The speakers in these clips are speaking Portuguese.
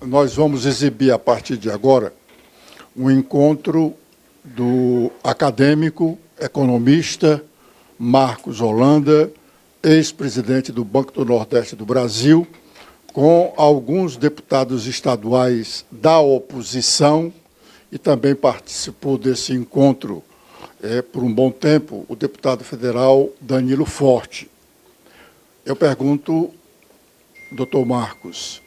nós vamos exibir a partir de agora um encontro do acadêmico, economista Marcos Holanda, ex-presidente do Banco do Nordeste do Brasil, com alguns deputados estaduais da oposição, e também participou desse encontro, por um bom tempo, o deputado federal Danilo Forte. Eu pergunto, doutor Marcos,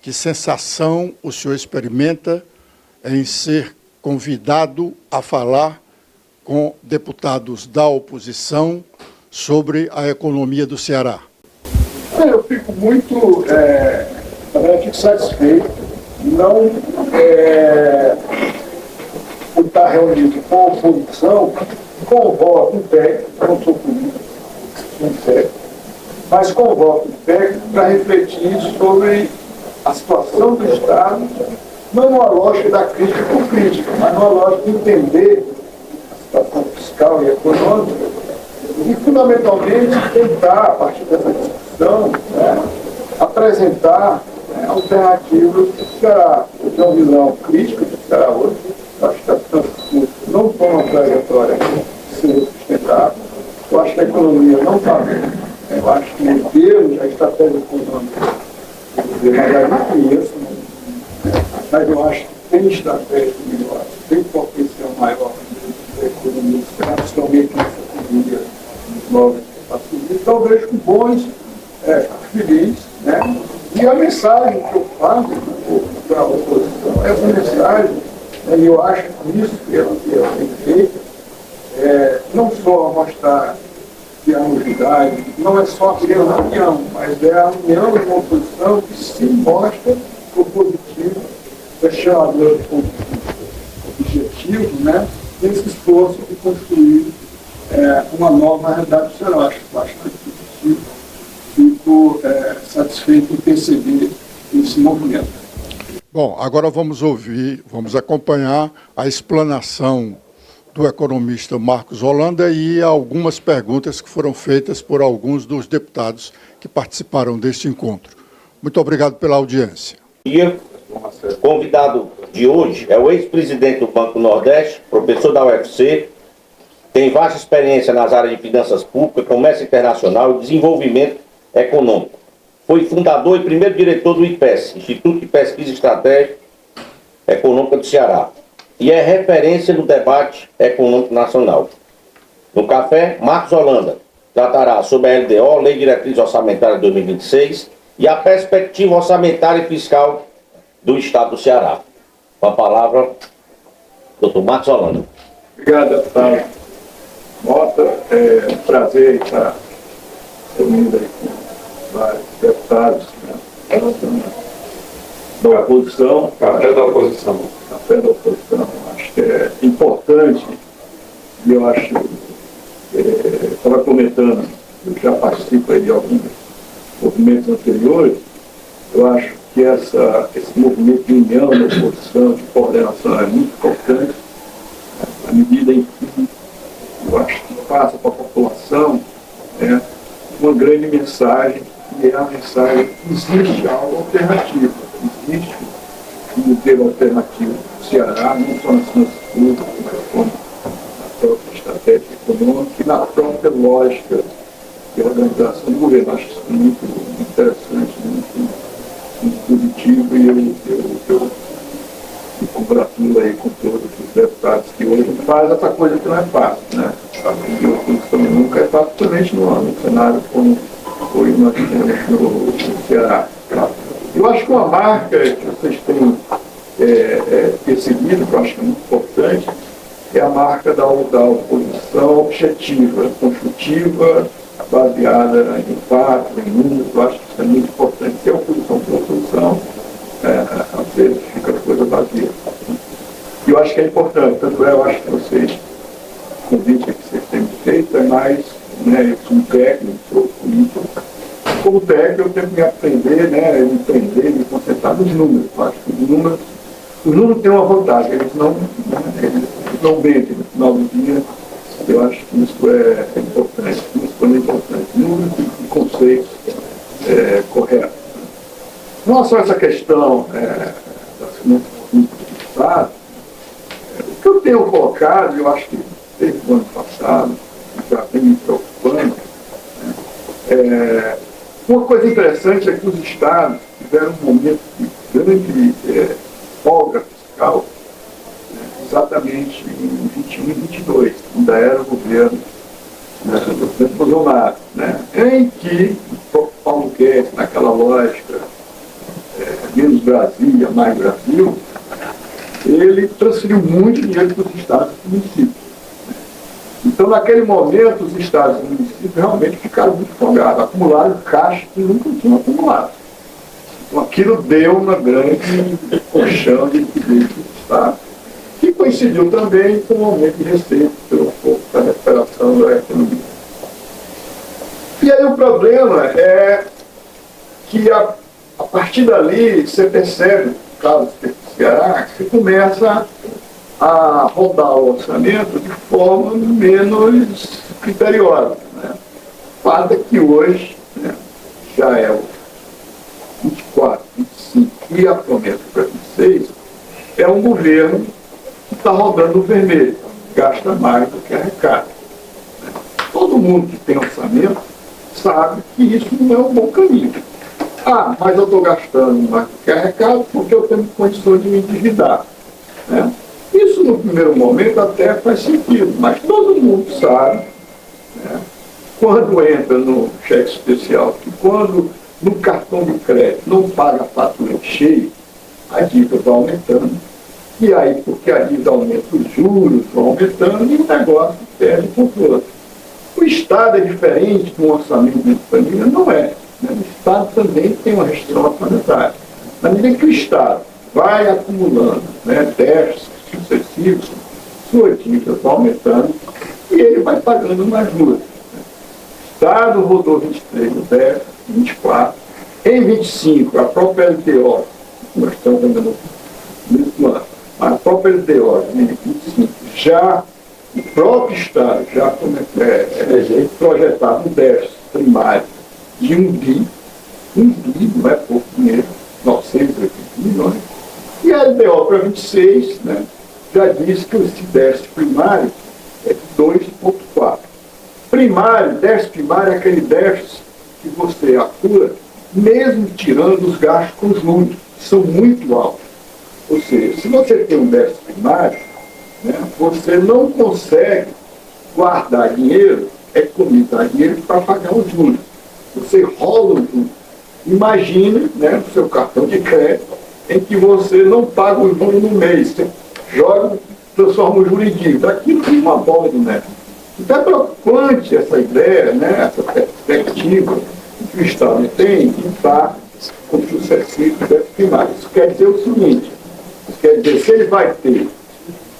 que sensação o senhor experimenta em ser convidado a falar com deputados da oposição sobre a economia do Ceará? Eu fico muito satisfeito, não por estar reunido com a oposição, com o voto técnico, não sou político, mas com o voto técnico para refletir sobre a situação do Estado, não numa lógica da crítica por crítica, mas numa lógica de entender a situação fiscal e econômica e, fundamentalmente, tentar, a partir dessa discussão, apresentar alternativas que será de uma visão crítica, que será outra. Acho que não foi uma trajetória sustentável. Eu acho que a economia não está bem. Eu acho que o modelo, a estratégia econômica, eu conheço, mas eu acho que tem estratégia melhor, tem potencial maior da economia, principalmente nessa economia nova que está subindo. Então, eu vejo com bons felizes, né? E a mensagem que eu faço para a oposição, essa mensagem, e eu acho que isso que ela tem feito, não só mostrar que a novidade não é só ter a união, mas é a união de uma oposição que se mostra propositiva, fechador de objetivos, né, nesse esforço de construir uma nova realidade do Ceará. Acho bastante positivo, fico satisfeito em perceber esse movimento. Bom, agora vamos acompanhar a explanação do economista Marcos Holanda e algumas perguntas que foram feitas por alguns dos deputados que participaram deste encontro. Muito obrigado pela audiência. O convidado de hoje é o ex-presidente do Banco do Nordeste, professor da UFC, tem vasta experiência nas áreas de finanças públicas, comércio internacional e desenvolvimento econômico. Foi fundador e primeiro diretor do IPES, Instituto de Pesquisa Estratégica Econômica do Ceará, e é referência no debate econômico nacional. No café, Marcos Holanda tratará sobre a LDO, Lei de Diretriz Orçamentária de 2026, e a perspectiva orçamentária e fiscal do Estado do Ceará. Com a palavra, doutor Marcos Holanda. Obrigado, deputado Mota. É um prazer estar reunindo aí com vários deputados, né, da oposição. Café da oposição. Café da oposição. Acho que é importante, e eu acho, estava comentando, eu já participo aí de alguns movimentos anteriores, eu acho que esse movimento de união da oposição, de coordenação é muito importante, à medida em que eu acho que passa para a população uma grande mensagem, que é a mensagem que existe algo alternativo, existe um modelo alternativo do Ceará, não só nas finanças públicas, mas como na própria estratégia econômica e na própria lógica de organização do governo. Acho isso muito interessante, muito positivo, e eu me congratulo aí com todos os deputados que hoje fazem essa coisa que não é fácil, né? A oposição nunca é fácil, principalmente no cenário como foi nós temos no Ceará. Eu acho que uma marca que vocês têm percebido, que eu acho que é muito importante, é a marca da oposição objetiva, construtiva, baseada em fatos, em números. Eu acho que isso é muito importante. Se a oposição for oposição, às vezes fica a coisa vazia. E eu acho que é importante, tanto eu acho que vocês, o convite que vocês têm feito é mais, eu sou um técnico, sou político. Como técnico, eu tenho que me aprender, me prender, me concentrar nos números. Eu acho que os números têm uma vantagem, eles não mentem no final do dia. Eu acho que isso é importante, isso é importante. Números e conceitos corretos. Não só essa questão financiamento público do Estado, o que eu tenho colocado, eu acho que desde o ano passado, já vem me preocupando, uma coisa interessante é que os estados tiveram um momento de grande folga fiscal, exatamente em 21 e 22, ainda era o governo do presidente Bolsonaro, em que o Paulo Guedes, naquela lógica menos Brasília, mais Brasil, ele transferiu muito dinheiro para os estados e municípios. Então, naquele momento, os estados e municípios realmente ficaram muito folgados, acumularam caixa que nunca tinham acumulado. Então, aquilo deu uma grande colchão de liquidez do Estado, que coincidiu também com o aumento de receita pelo pouco da recuperação da economia. E aí o problema é que a partir dali você percebe, no caso do Ceará, que você começa a rodar o orçamento de forma menos criteriosa. O fato é que hoje já é o 24, 25 e a promessa para 26 é um governo que está rodando o vermelho, gasta mais do que arrecada. Todo mundo que tem orçamento sabe que isso não é um bom caminho. Ah, mas eu estou gastando mais do que arrecado porque eu tenho condições de me endividar. Isso, no primeiro momento, até faz sentido, mas todo mundo sabe, quando entra no cheque especial, que quando no cartão de crédito não paga a fatura cheia, a dívida vai aumentando. E aí, porque a dívida aumenta, os juros vão aumentando e o negócio perde o controle. O Estado é diferente de um orçamento de família? Não é. O Estado também tem uma restrição orçamentária. Na medida que o Estado vai acumulando déficits sucessivos, sua dívida vai aumentando e ele vai pagando mais juros. O Estado rodou 23 no déficit, 24. Em 25, a própria LDO, nós estamos vendo nesse ano, a própria LDO, em 25, já o próprio Estado já projetava um déficit primário de 1 bi, não é pouco dinheiro, 980 milhões, e a LDO para 26, já disse que esse déficit primário é de 2,4. Primário, déficit primário é aquele déficit que você apura, mesmo tirando os gastos com juros, que são muito altos. Ou seja, se você tem um déficit primário, você não consegue guardar dinheiro, economizar dinheiro para pagar os juros. Você rola os juros. Imagine o seu cartão de crédito em que você não paga o juro no mês, você joga, transforma o juro em dívida. Aquilo tem uma bola de neve. Então é preocupante essa ideia, essa perspectiva que o Estado tem de estar com sucessivos déficit primário. Isso quer dizer o seguinte, quer dizer, se ele vai ter,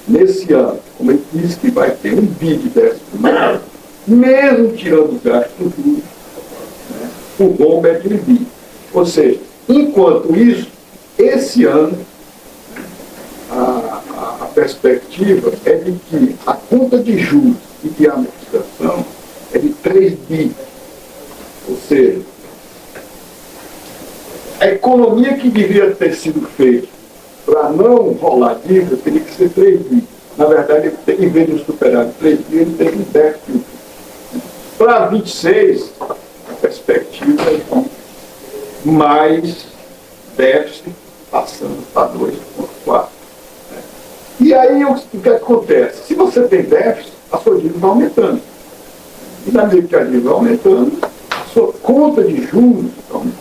nesse ano, como ele disse que vai ter 1 bi de déficit primário, mesmo tirando os gastos do juros, o rombo é de 1 bi. Ou seja, enquanto isso, esse ano, a perspectiva é de que a conta de juros e de amortização é de 3 bi. Ou seja, a economia que devia ter sido feita para não rolar dívida teria que ser 3 bi. Na verdade, em vez de superar 3 bi, ele teve um déficit. Para 26, a perspectiva é de mais déficit passando para 2,4. E aí o que acontece? Se você tem déficit, a sua dívida vai aumentando. E na medida que a dívida vai aumentando, a sua conta de juros está aumentando.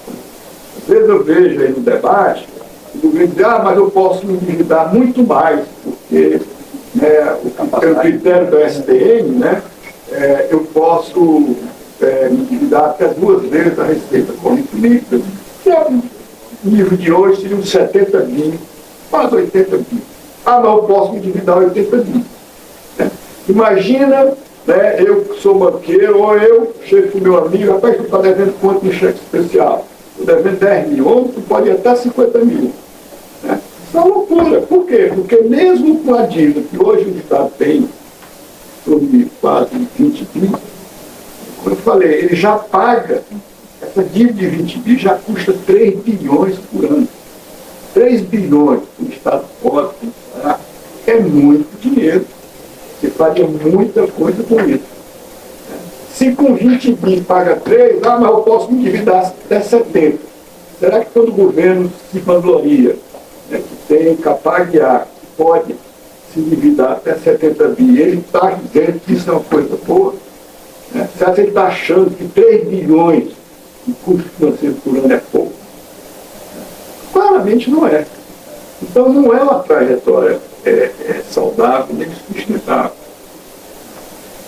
Às vezes eu vejo aí no debate, o governo diz, mas eu posso me endividar muito mais, porque o critério do STM, eu posso me endividar até 2 vezes a receita corrente líquida, que é o nível de hoje seria uns 70 bi, quase 80 bi. Mas eu posso me endividar 80 bi. Imagina, eu que sou banqueiro, ou eu chego com o meu amigo, rapaz, tu está devendo quanto no cheque especial? Estou devendo 10 mil, ou tu pode ir até 50 mil. Isso é uma loucura. Por quê? Porque mesmo com a dívida que hoje o Estado tem, sobre quase 20 bi, como eu falei, ele já paga, essa dívida de 20 bi já custa 3 bilhões por ano. 3 bilhões que o Estado pode comprar é muito dinheiro. Você faria muita coisa com isso. Se com 20 bi paga 3, mas eu posso me endividar até 70. Será que quando o governo se vangloria, né, que tem capacidade, que pode se endividar até 70 bi, ele está dizendo que isso é uma coisa boa? Né? Será que ele está achando que 3 bilhões de custo financeiro por ano é pouco? Claramente não é. Então não é uma trajetória saudável nem sustentável.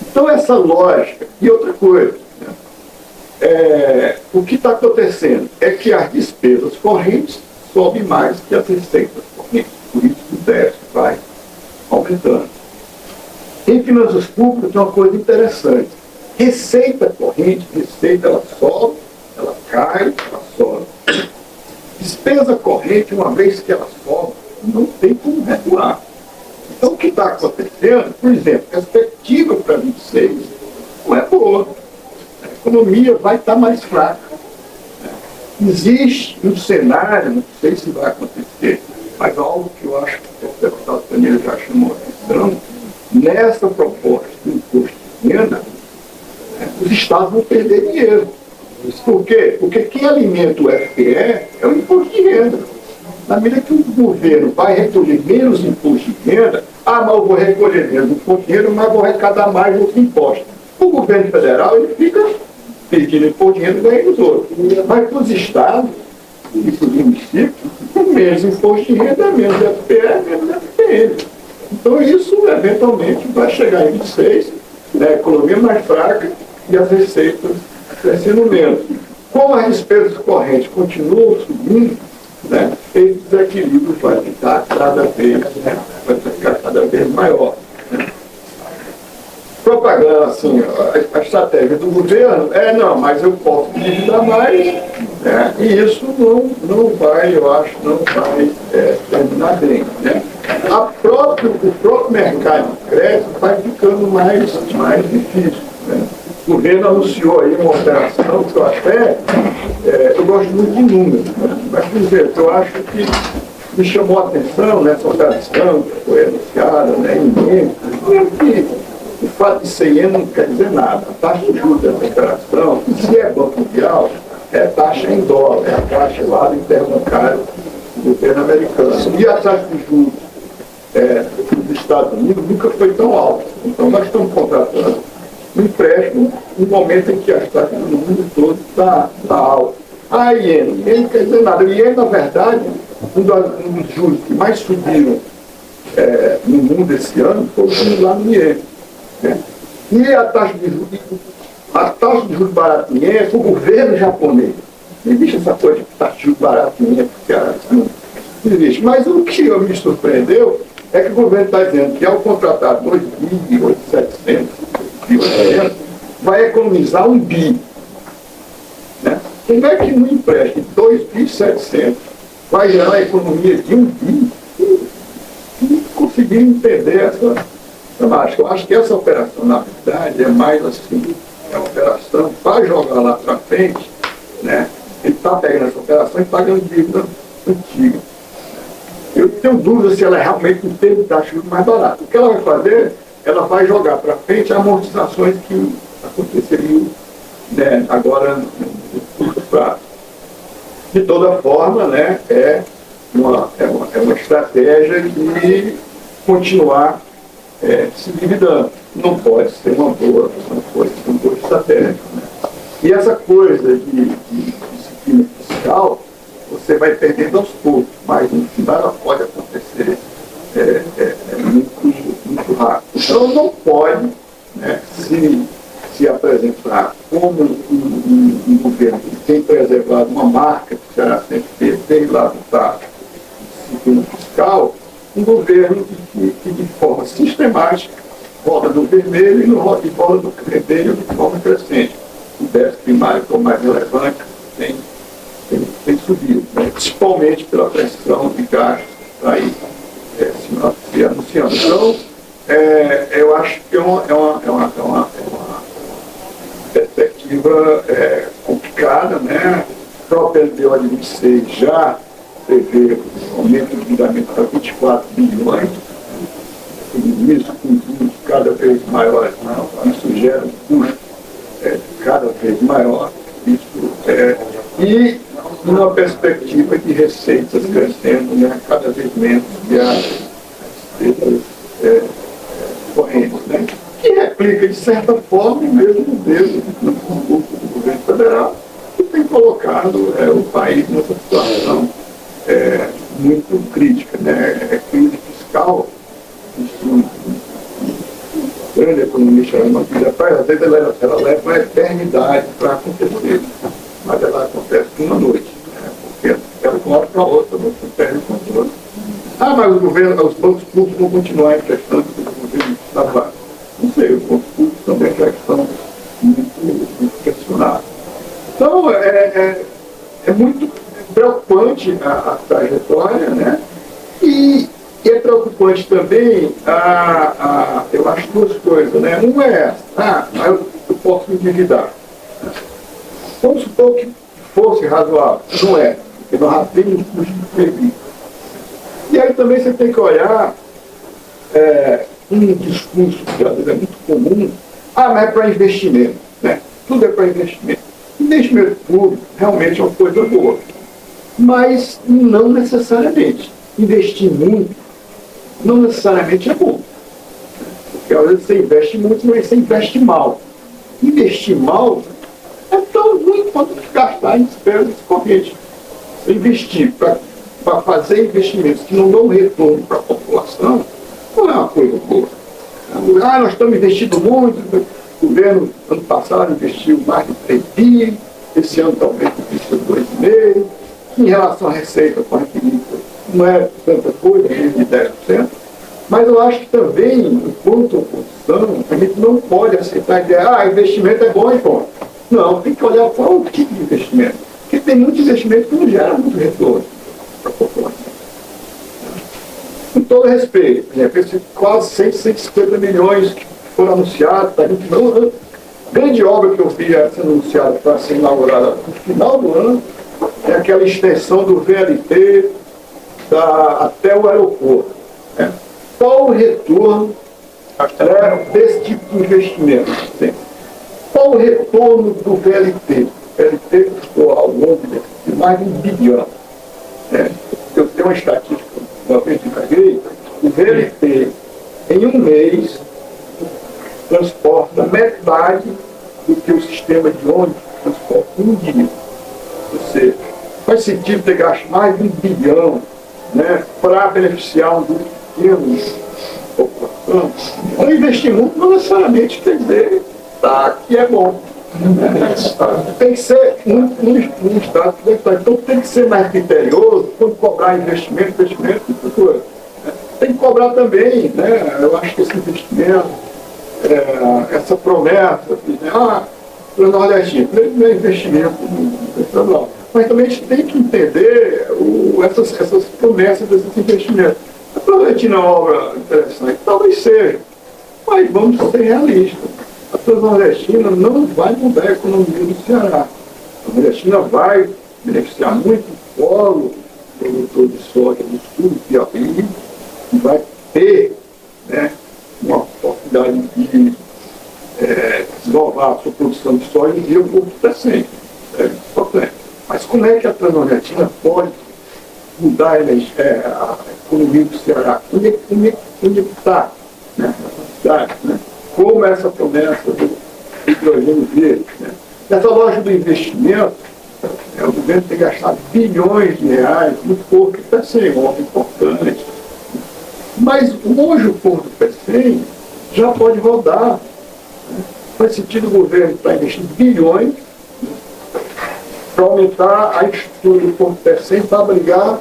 Então essa lógica, e outra coisa, né? O que está acontecendo é que as despesas correntes sobem mais que as receitas correntes, por isso que o déficit vai aumentando. Em finanças públicas tem uma coisa interessante. Receita corrente, ela sobe, ela cai, ela sobe. Despesa corrente, uma vez que ela sobe, não tem como recuar. Então, o que está acontecendo, por exemplo, a perspectiva para 26 não é boa. A economia vai estar mais fraca. Existe um cenário, não sei se vai acontecer, mas algo que eu acho que o deputado Danilo já chamou a atenção, nessa proposta do imposto de renda, os estados vão perder dinheiro. Por quê? Porque quem alimenta o FPE é o imposto de renda. Na medida que o governo vai recolher menos imposto de renda, mas eu vou recolher menos imposto de renda, mas vou arrecadar mais outros impostos. O governo federal ele fica pedindo imposto de renda e ganhando os outros. Mas para os estados e para os municípios, menos imposto de renda, menos FPE, menos FPM. Então isso, eventualmente, vai chegar em 26, né, a economia mais fraca e as receitas crescendo menos. Como as despesas correntes continuam subindo, né, esse desequilíbrio vai ficar cada vez maior. Né. Propaganda, assim, a estratégia do governo não, mas eu posso endividar mais, né, e isso não vai, eu acho, não vai terminar bem. Né. O próprio mercado de crédito vai ficando mais difícil. Né. O governo anunciou aí uma operação que eu até, eu gosto muito de números, né? Mas, por exemplo, eu acho que me chamou a atenção nessa operação que foi anunciada, né, em membro, que o fato de ser iene não quer dizer nada. A taxa de juros dessa operação, se é Banco Mundial, é taxa em dólar, é a taxa lá do interbancário do governo americano. E a taxa de juros dos Estados Unidos nunca foi tão alta. Então, nós estamos contratando um empréstimo no momento em que as taxas no mundo todo está alta. A iene não quer dizer nada. O iene, na verdade, um dos juros que mais subiram no mundo esse ano foi o juros lá no iene. Né? E a taxa de juros barato em iene é o governo japonês. Não existe essa coisa de taxa de juros barato em iene, porque não existe. Mas o que me surpreendeu é que o governo está dizendo que ao contratar 2.700 vai economizar 1 bi. Né? Como é que no empréstimo de 2.700 vai gerar a economia de 1 bi? Não consegui entender essa mágica. Eu acho que essa operação, na verdade, é mais assim, é uma operação para jogar lá para frente, né? Ele está pegando essa operação e pagando dívida antiga. Eu tenho dúvida se ela realmente não teve taxa de juros mais barata. O que ela vai fazer? Ela vai jogar para frente amortizações que aconteceriam, né, agora no curto prazo. De toda forma, né, é uma estratégia de continuar se endividando. Não pode ser uma boa estratégia. Né? E essa coisa de disciplina fiscal, você vai perdendo aos poucos, mas no final ela pode acontecer muito rápido. Então não pode, né, se apresentar como um governo que tem preservado uma marca que será sempre desde lá do Estado, disciplina fiscal, um governo que de forma sistemática roda do vermelho e roda do vermelho de forma crescente. O déficit primário, que é o mais relevante, tem subido, né? Principalmente pela pressão de gastos aí se anunciando. Então, eu acho que é uma perspectiva complicada, né? A própria LDO de 26 já prevê um aumento de endividamento para 24 bilhões, isso com juros cada vez maiores, isso gera um custo cada vez maior, e uma perspectiva de receitas crescendo, né, cada vez menos de despesas correntes, né, que replica, de certa forma, o mesmo modelo do governo federal, que tem colocado o país nessa situação muito crítica, né, crise fiscal. Isso, o grande economista alemão diz, às vezes ela leva uma eternidade para acontecer, mas ela acontece numa noite, né? Porque ela de uma hora para outra você perde o controle. Mas os bancos públicos vão continuar emprestando para o governo estadual. Não sei, os bancos públicos também já estão muito pressionados. Então, é muito preocupante a trajetória, né? E é preocupante também, eu acho, duas coisas, né? Uma é essa, eu posso me endividar. Vamos supor que fosse razoável, não é, porque nós já temos custo previsto. E aí também você tem que olhar um discurso que às vezes é muito comum, mas é para investimento, né? Tudo é para investimento. Investimento público realmente é uma coisa boa, mas não necessariamente. Investir muito não necessariamente é bom. Porque às vezes você investe muito, mas você investe mal. Investir mal é tão ruim quanto gastar em despesas correntes. Você investir para fazer investimentos que não dão retorno para a população, não é uma coisa boa. Nós estamos investindo muito, o governo ano passado investiu mais de 3 bi, esse ano talvez investiu 2,5, em relação à receita corrente não é tanta coisa, menos de 10%, mas eu acho que também, enquanto oposição, a gente não pode aceitar a ideia, investimento é bom e bom. Não, tem que olhar qual é o tipo de investimento. Porque tem muito investimento que não gera muito retorno para a população. Com todo respeito, por exemplo, esse quase 150 milhões que foram anunciados, grande obra que eu vi sendo anunciada para ser inaugurada no final do ano, é aquela extensão do VLT até o aeroporto. Né? Qual o retorno desse tipo de investimento? Sim. Qual o retorno do VLT? O VLT custou ao longo de mais de 1 bilhão. Eu tenho uma estatística, uma vez que peguei, o VLT, em um mês, transporta metade do que o sistema de ônibus transporta em um dia. Ou seja, faz sentido ter gasto mais de 1 bilhão, né, para beneficiar um grupo pequeno de população. O investimento não necessariamente quer dizer que é bom. Tem que ser um Estado que deve estar. Então tem que ser mais criterioso quando cobrar investimento e cultura. Tem que cobrar também, né? Eu acho que esse investimento, essa promessa, para o nordestino, não é investimento estadual. Mas também a gente tem que entender essas promessas desses investimentos. A Nordestina é uma obra interessante, talvez seja, mas vamos ser realistas. A Transnordestina não vai mudar a economia do Ceará. A Nordestina vai beneficiar muito o polo produtor de soja do sul do Piauí, e vai ter, né, uma oportunidade de desenvolver a sua produção de soja e o povo crescente. É importante. Mas como é que a Transnordestina pode mudar a economia do Ceará? Onde está, né? Como essa promessa do hidrogênio verde. Né? Nessa loja do investimento, o governo tem gastado bilhões de reais, muito pouco, está sendo uma obra importante. Mas hoje o Porto do Pecém já pode rodar. Né? Faz sentido o governo estar investindo bilhões para aumentar a estrutura do Porto do Pecém para brigar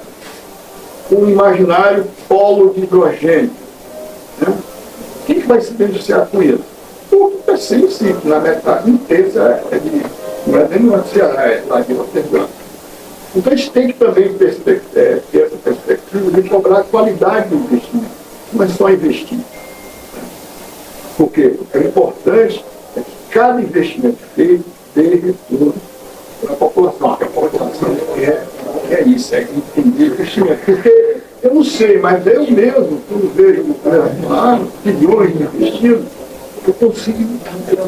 com o imaginário polo de hidrogênio. Né? Quem que vai se beneficiar com isso? O Porto do Pecém, sim, na metade inteira não é nem no Ceará, é lá de Roterdã. Então a gente tem que também ter essa perspectiva de cobrar a qualidade do investimento, não é só investir. Por quê? Porque o importante é que cada investimento feito dê retorno para a população, que a população quer é isso, é entender o crescimento. Porque eu não sei, mas eu mesmo, quando vejo bilhões investindo, eu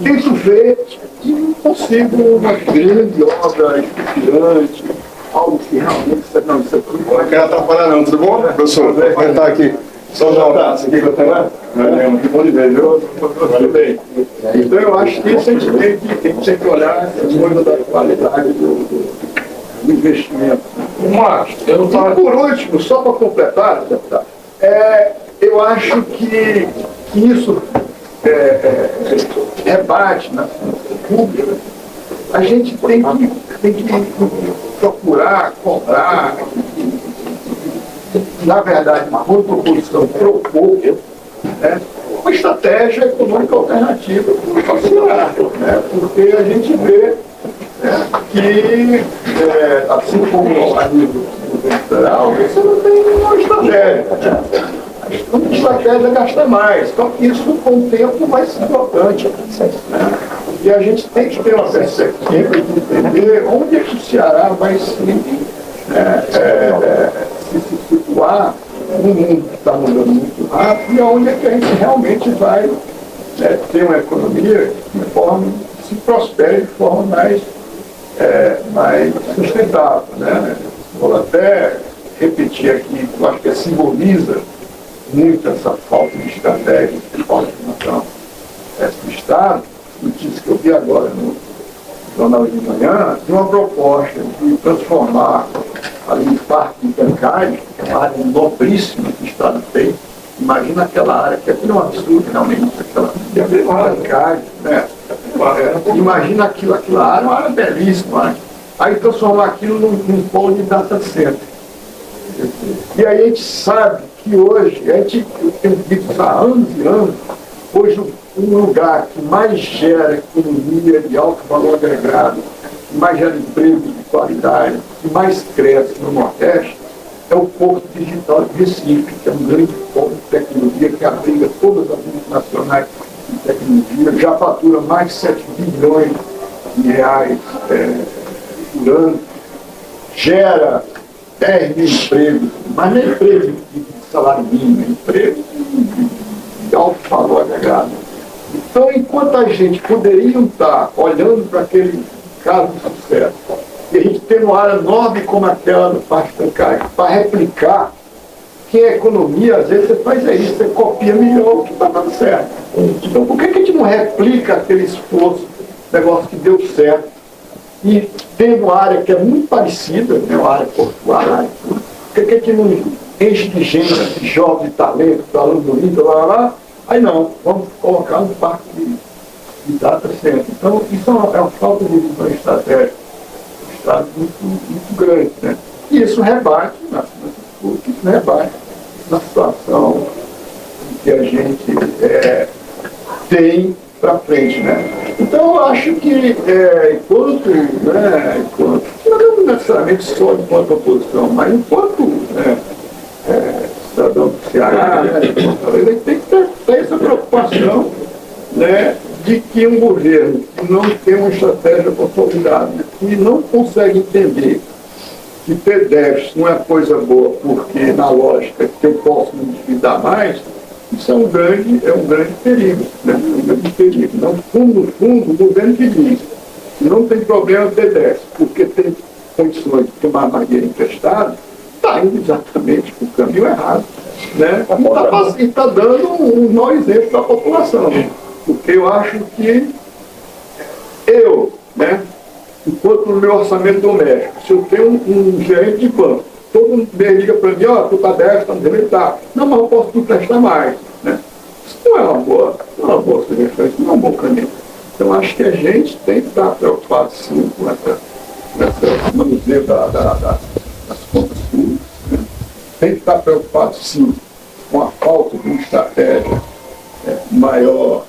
tento ver e não consigo uma grande obra estruturante, algo que realmente não, isso aqui Não quero atrapalhar não, tudo bom, professor? Vai estar aqui. Só um abraço aqui que eu tenho lá. que bom de ver, viu? Tudo bem. Então eu acho que isso a gente tem que olhar essa coisa da qualidade do investimento. Mas, e por último, só para completar, deputado, eu acho que isso rebate na pública. A gente tem que procurar, cobrar, na verdade, uma proposição propor, né, uma estratégia econômica alternativa para o sociedade, né, porque a gente vê que, assim como a nível federal, você não tem uma estratégia. Né? A estratégia gasta mais, só que isso com o tempo vai se importante. Né? E a gente tem que ter uma perspectiva de entender onde é que o Ceará vai se situar no mundo que está mudando muito rápido e onde é que a gente realmente vai ter uma economia que se prospere de forma mais sustentável. Né? Vou até repetir aqui, eu acho que simboliza muito essa falta de estratégia, de falta de formação do Estado. Notícia que eu vi agora no Jornal de Manhã, de uma proposta de transformar ali o Parque de Cancai, que é uma área nobríssima que o Estado tem. Imagina aquela área que é um absurdo, realmente, aquela Cancai, né? Imagina aquela área, uma área belíssima, né? Aí transformar aquilo num polo de data center. E aí a gente sabe que hoje, eu tenho dito há anos e anos, hoje um lugar que mais gera economia de alto valor agregado, que mais gera emprego de qualidade, que mais cresce no Nordeste, é o Porto Digital de Recife, que é um grande polo de tecnologia que abriga todas as multinacionais de tecnologia, já fatura mais de 7 bilhões de reais por ano, gera 10 mil empregos, mas não é emprego de salário mínimo, é emprego de alto valor agregado. Então, enquanto a gente poderia estar olhando para aquele caso de sucesso, e a gente tem uma área enorme como aquela do Parque Cancai, para replicar, que a economia, às vezes você faz isso, você copia melhor o que está dando certo. Então, por que a gente não replica aquele esforço, negócio que deu certo, e tendo uma área que é muito parecida, né, uma área portuária, por que a gente não enche de gente, de jovens, de talento, falando bonito, lá, aí não, vamos colocar um parque de data center. Então, isso é uma falta de visão estratégica, um Estado muito grande, né? E isso rebate na situação que a gente tem para frente, né? Então, eu acho que enquanto, não necessariamente só enquanto oposição, mas enquanto cidadão do Ceará, ele tem que ter essa preocupação, né, de que um governo que não tem uma estratégia consolidada, que não consegue entender que ter déficit não é coisa boa, porque na lógica que eu posso me endividar mais, isso é um grande perigo, né? Um grande perigo. Então, no fundo, o governo que diz que não tem problema ter déficit, porque tem condições de tomar mais dinheiro emprestado, está indo exatamente para o caminho errado, né? E está dando um mau exemplo para a população, porque eu acho que enquanto no meu orçamento doméstico, se eu tenho um gerente de banco, todo mundo liga para mim, tu está déficit, está dizendo, tá. Não, mas eu posso te emprestar mais, né? Isso não é uma boa sugestão, isso não é um bom caminho. Então, acho que a gente tem que estar preocupado, sim, com esse manuseio das contas públicas, né? Tem que estar preocupado, sim, com a falta de uma estratégia maior,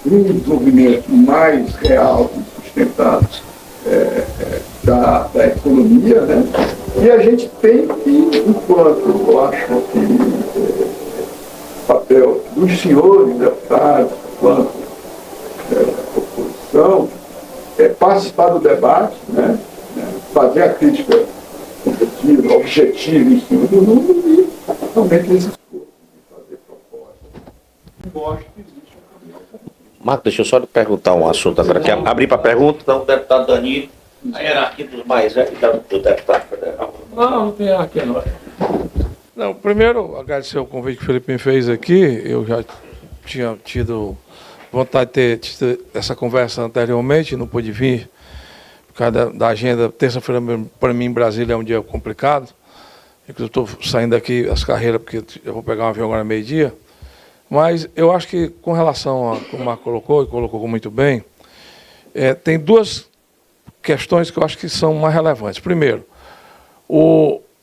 um desenvolvimento mais real e sustentado da economia, né? E a gente tem que, enquanto eu acho que o papel dos senhores deputados, enquanto oposição, participar do debate, né? Fazer a crítica tranquilo, objetivo em cima do número e realmente esse esforço de fazer propostas. Mostra que existe um caminho alternativo. Marco, deixa eu só lhe perguntar um assunto agora. Quer abrir para pergunta? Então, o deputado Danilo, a hierarquia dos mais velhos do deputado federal. Não tem aqui não. Não, primeiro, agradecer o convite que o Felipe me fez aqui. Eu já tinha tido vontade de ter tido essa conversa anteriormente, não pude vir por causa da agenda. Terça-feira, para mim, em Brasília é um dia complicado. Eu estou saindo daqui as carreiras, porque eu vou pegar um avião agora meio-dia. Mas eu acho que, com relação a como o Marco colocou, e colocou muito bem, tem duas questões que eu acho que são mais relevantes. Primeiro,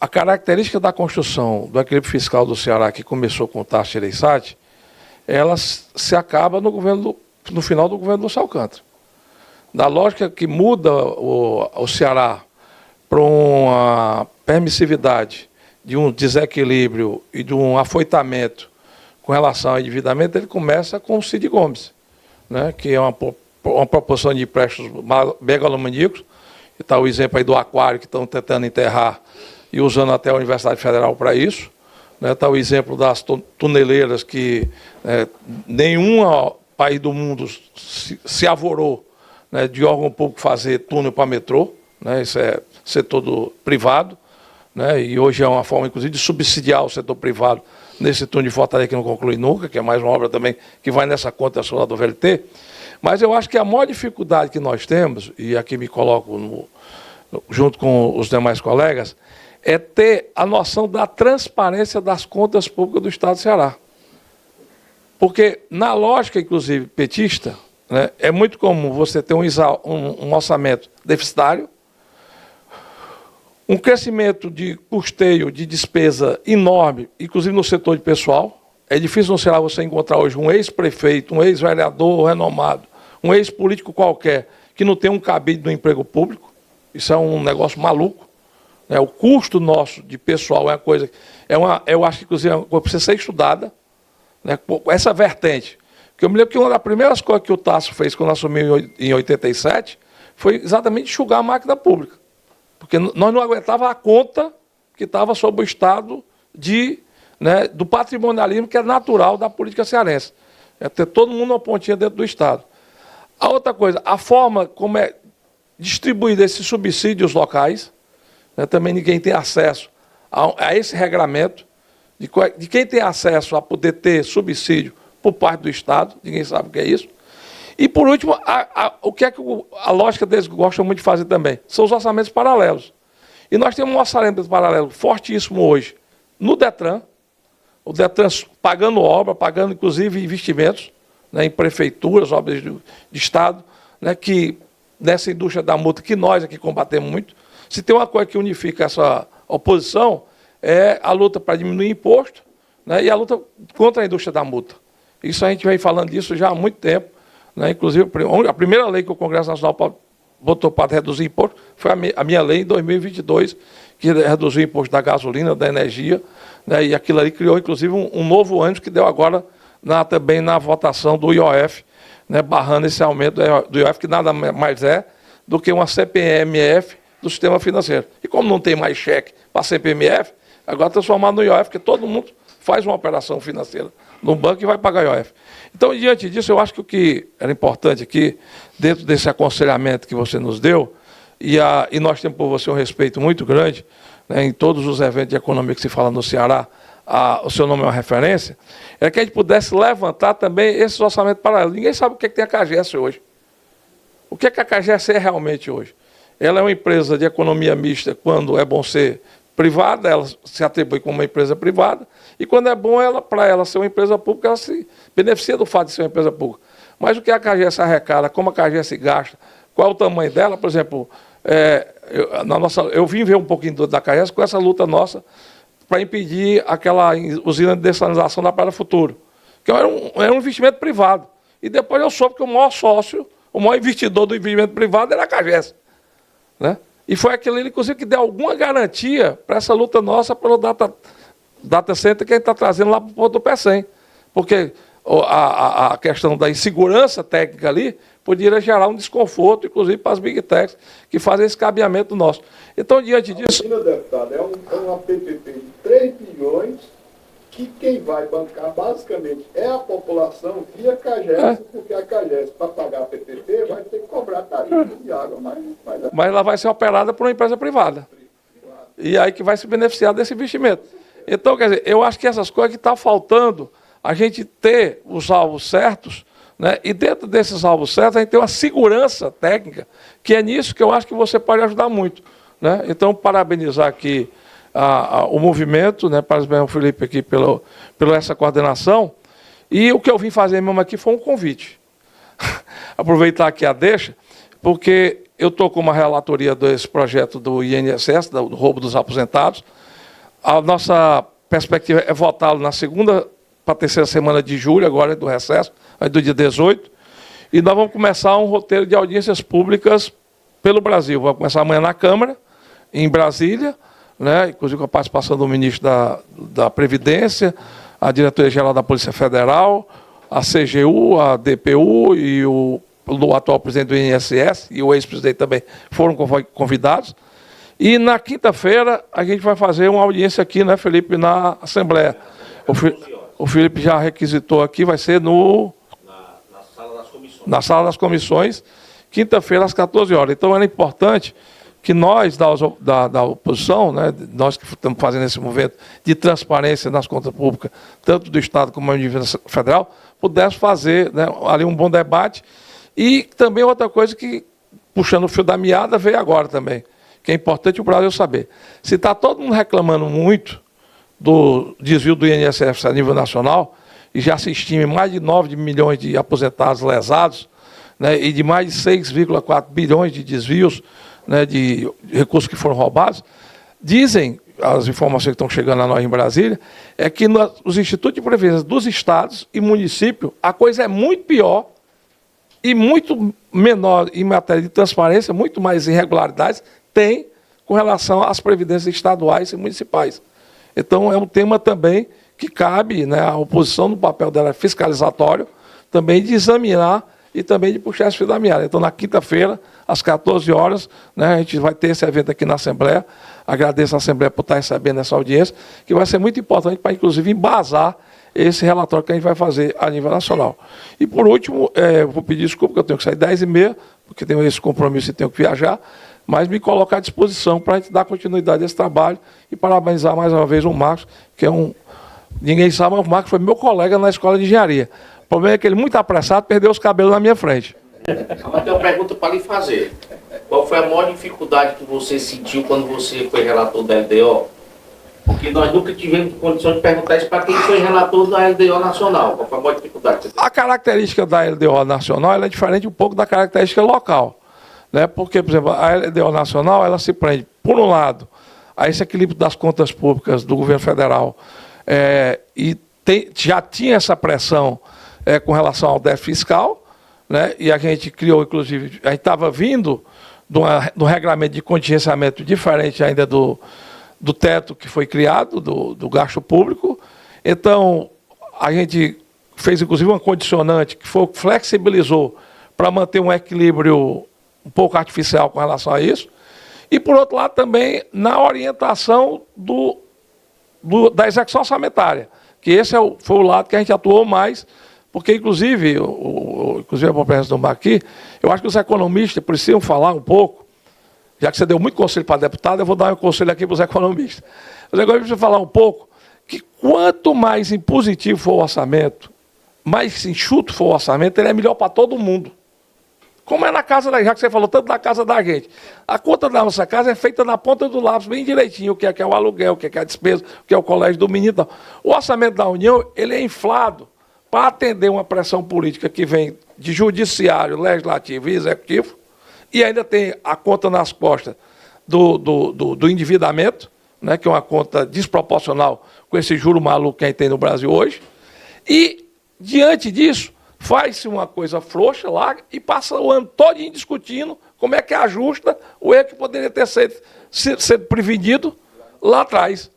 a característica da construção do equilíbrio fiscal do Ceará, que começou com o Tasso Gereissati, ela se acaba no final do governo do Lúcio Alcântara. Da lógica que muda o Ceará para uma permissividade de um desequilíbrio e de um afoitamento com relação ao endividamento, ele começa com o Cid Gomes, né, que é uma proporção de empréstimos megalomaníacos. Está o exemplo aí do Aquário, que estão tentando enterrar e usando até a Universidade Federal para isso. Está o exemplo das tuneleiras, que nenhum país do mundo se avorou, né, de órgão público fazer túnel para metrô. Isso é setor privado. E hoje é uma forma, inclusive, de subsidiar o setor privado nesse túnel de Fortaleza, que não conclui nunca, que é mais uma obra também que vai nessa conta solar do VLT. Mas eu acho que a maior dificuldade que nós temos, e aqui me coloco junto com os demais colegas, é ter a noção da transparência das contas públicas do Estado do Ceará. Porque, na lógica, inclusive, petista, né, é muito comum você ter um orçamento deficitário, um crescimento de custeio de despesa enorme, inclusive no setor de pessoal. É difícil no Ceará você encontrar hoje um ex-prefeito, um ex-vereador renomado, um ex-político qualquer, que não tem um cabide no emprego público. Isso é um negócio maluco. O custo nosso de pessoal é uma coisa, eu acho que inclusive é uma coisa que precisa ser estudada, né, essa vertente. Porque eu me lembro que uma das primeiras coisas que o Tasso fez quando assumiu em 87 foi exatamente enxugar a máquina pública. Porque nós não aguentávamos a conta que estava sob o estado do patrimonialismo, que é natural da política cearense. É ter todo mundo uma pontinha dentro do Estado. A outra coisa, a forma como é distribuído esses subsídios locais, também ninguém tem acesso a esse regramento, de quem tem acesso a poder ter subsídio por parte do Estado, ninguém sabe o que é isso. E, por último, o que é que a lógica deles gosta muito de fazer também? São os orçamentos paralelos. E nós temos um orçamento paralelo fortíssimo hoje no Detran, o Detran pagando obra, pagando, inclusive, investimentos, em prefeituras, obras de Estado, que nessa indústria da multa, que nós aqui combatemos muito. Se tem uma coisa que unifica essa oposição, é a luta para diminuir imposto, e a luta contra a indústria da multa. Isso a gente vem falando disso já há muito tempo. Inclusive, a primeira lei que o Congresso Nacional votou para reduzir imposto foi a minha lei em 2022, que reduziu o imposto da gasolina, da energia, e aquilo ali criou, inclusive, um novo ânimo que deu agora também na votação do IOF, barrando esse aumento do IOF, que nada mais é do que uma CPMF do sistema financeiro. E como não tem mais cheque para CPMF, agora transformado no IOF, porque todo mundo faz uma operação financeira no banco e vai pagar IOF. Então, diante disso, eu acho que o que era importante aqui, dentro desse aconselhamento que você nos deu, e nós temos por você um respeito muito grande, em todos os eventos de economia que se fala no Ceará, o seu nome é uma referência, é que a gente pudesse levantar também esses orçamentos paralelos. Ninguém sabe o que tem a CAGES hoje. O que a CAGES é realmente hoje? Ela é uma empresa de economia mista quando é bom ser privada, ela se atribui como uma empresa privada, e quando é bom para ela ser uma empresa pública, ela se beneficia do fato de ser uma empresa pública. Mas o que a CAGES arrecada, como a CAGES gasta, qual é o tamanho dela, por exemplo, eu vim ver um pouquinho da CAGES com essa luta nossa para impedir aquela usina de dessalinização da Praia Futuro, que era um investimento privado. E depois eu soube que o maior sócio, o maior investidor do investimento privado era a CAGES. E foi aquele, inclusive, que deu alguma garantia para essa luta nossa pelo data center que a gente está trazendo lá para o Porto do Pecém. Porque a questão da insegurança técnica ali poderia gerar um desconforto, inclusive para as Big Techs, que fazem esse cabeamento nosso. Então, diante disso... Meu deputado, é uma PPP de 3 bilhões que quem vai bancar basicamente é a população via CAGES, porque a CAGES, para pagar a PPP, vai ter que cobrar tarifa de água. Mas ela vai ser operada por uma empresa privada. E aí que vai se beneficiar desse investimento. Então, quer dizer, eu acho que essas coisas que estão faltando, a gente ter os alvos certos, né? E dentro desses alvos certos, a gente tem uma segurança técnica, que é nisso que eu acho que você pode ajudar muito, né? Então, parabenizar aqui o movimento, né? Parabenizar o Felipe aqui pela essa coordenação. E o que eu vim fazer mesmo aqui foi um convite. Aproveitar aqui a deixa, porque eu estou com uma relatoria desse projeto do INSS, do roubo dos aposentados. A nossa perspectiva é votá-lo na segunda para a terceira semana de julho, agora do recesso, aí do dia 18. E nós vamos começar um roteiro de audiências públicas pelo Brasil. Vamos começar amanhã na Câmara, em Brasília, né, inclusive com a participação do ministro da Previdência, a Diretoria-Geral da Polícia Federal, a CGU, a DPU e o atual presidente do INSS e o ex-presidente também foram convidados. E na quinta-feira a gente vai fazer uma audiência aqui, né, Felipe, na Assembleia. O Felipe já requisitou aqui, vai ser na Sala das Comissões, quinta-feira às 14 horas. Então era importante que nós, da oposição, né, nós que estamos fazendo esse movimento de transparência nas contas públicas, tanto do Estado como do nível federal, pudéssemos fazer, né, ali um bom debate. E também outra coisa que, puxando o fio da meada, veio agora também, que é importante o Brasil saber. Se está todo mundo reclamando muito do desvio do INSS a nível nacional, e já se estima mais de 9 milhões de aposentados lesados, né, e de mais de 6,4 bilhões de desvios, né, de recursos que foram roubados, dizem, as informações que estão chegando a nós em Brasília, é que nos institutos de previdência dos estados e municípios, a coisa é muito pior e muito menor em matéria de transparência, muito mais irregularidades tem com relação às previdências estaduais e municipais. Então, é um tema também que cabe, né, à oposição, no papel dela fiscalizatório, também de examinar e também de puxar esse fio da meada. Então, na quinta-feira, às 14 horas, né, a gente vai ter esse evento aqui na Assembleia. Agradeço a Assembleia por estar recebendo essa audiência, que vai ser muito importante para, inclusive, embasar esse relatório que a gente vai fazer a nível nacional. E, por último, eu vou pedir desculpa, que eu tenho que sair 10h30, porque tenho esse compromisso e tenho que viajar, mas me colocar à disposição para a gente dar continuidade a esse trabalho e parabenizar mais uma vez o Marcos, que é ninguém sabe, mas o Marcos foi meu colega na escola de engenharia. O problema é que ele, muito apressado, perdeu os cabelos na minha frente. Mas tem uma pergunta para lhe fazer. Qual foi a maior dificuldade que você sentiu quando você foi relator da LDO? Porque nós nunca tivemos condição de perguntar isso para quem foi relator da LDO nacional. Qual foi a maior dificuldade que você teve? A característica da LDO nacional ela é diferente um pouco da característica local, né? Porque, por exemplo, a LDO nacional ela se prende, por um lado, a esse equilíbrio das contas públicas do governo federal, e já tinha essa pressão com relação ao déficit fiscal, né? E a gente criou, inclusive, a gente estava vindo de um regramento de contingenciamento diferente ainda do teto que foi criado, do gasto público. Então, a gente fez, inclusive, uma condicionante que flexibilizou para manter um equilíbrio um pouco artificial com relação a isso. E, por outro lado, também na orientação da execução orçamentária, que esse foi o lado que a gente atuou mais, porque, inclusive, inclusive a presença do Marco aqui, eu acho que os economistas precisam falar um pouco, já que você deu muito conselho para deputado, eu vou dar um conselho aqui para os economistas. Os economistas precisam falar um pouco que quanto mais impositivo for o orçamento, mais enxuto for o orçamento, ele é melhor para todo mundo. Como é na casa da gente, já que você falou tanto da casa da gente. A conta da nossa casa é feita na ponta do lápis, bem direitinho, o que é o aluguel, o que é a despesa, o que é o colégio do menino. Então, o orçamento da União, ele é inflado para atender uma pressão política que vem de judiciário, legislativo e executivo, e ainda tem a conta nas costas do endividamento, né, que é uma conta desproporcional com esse juro maluco que a gente tem no Brasil hoje. E, diante disso, faz-se uma coisa frouxa lá e passa o ano todo discutindo como é que ajusta o erro que poderia ter sido prevenido lá atrás.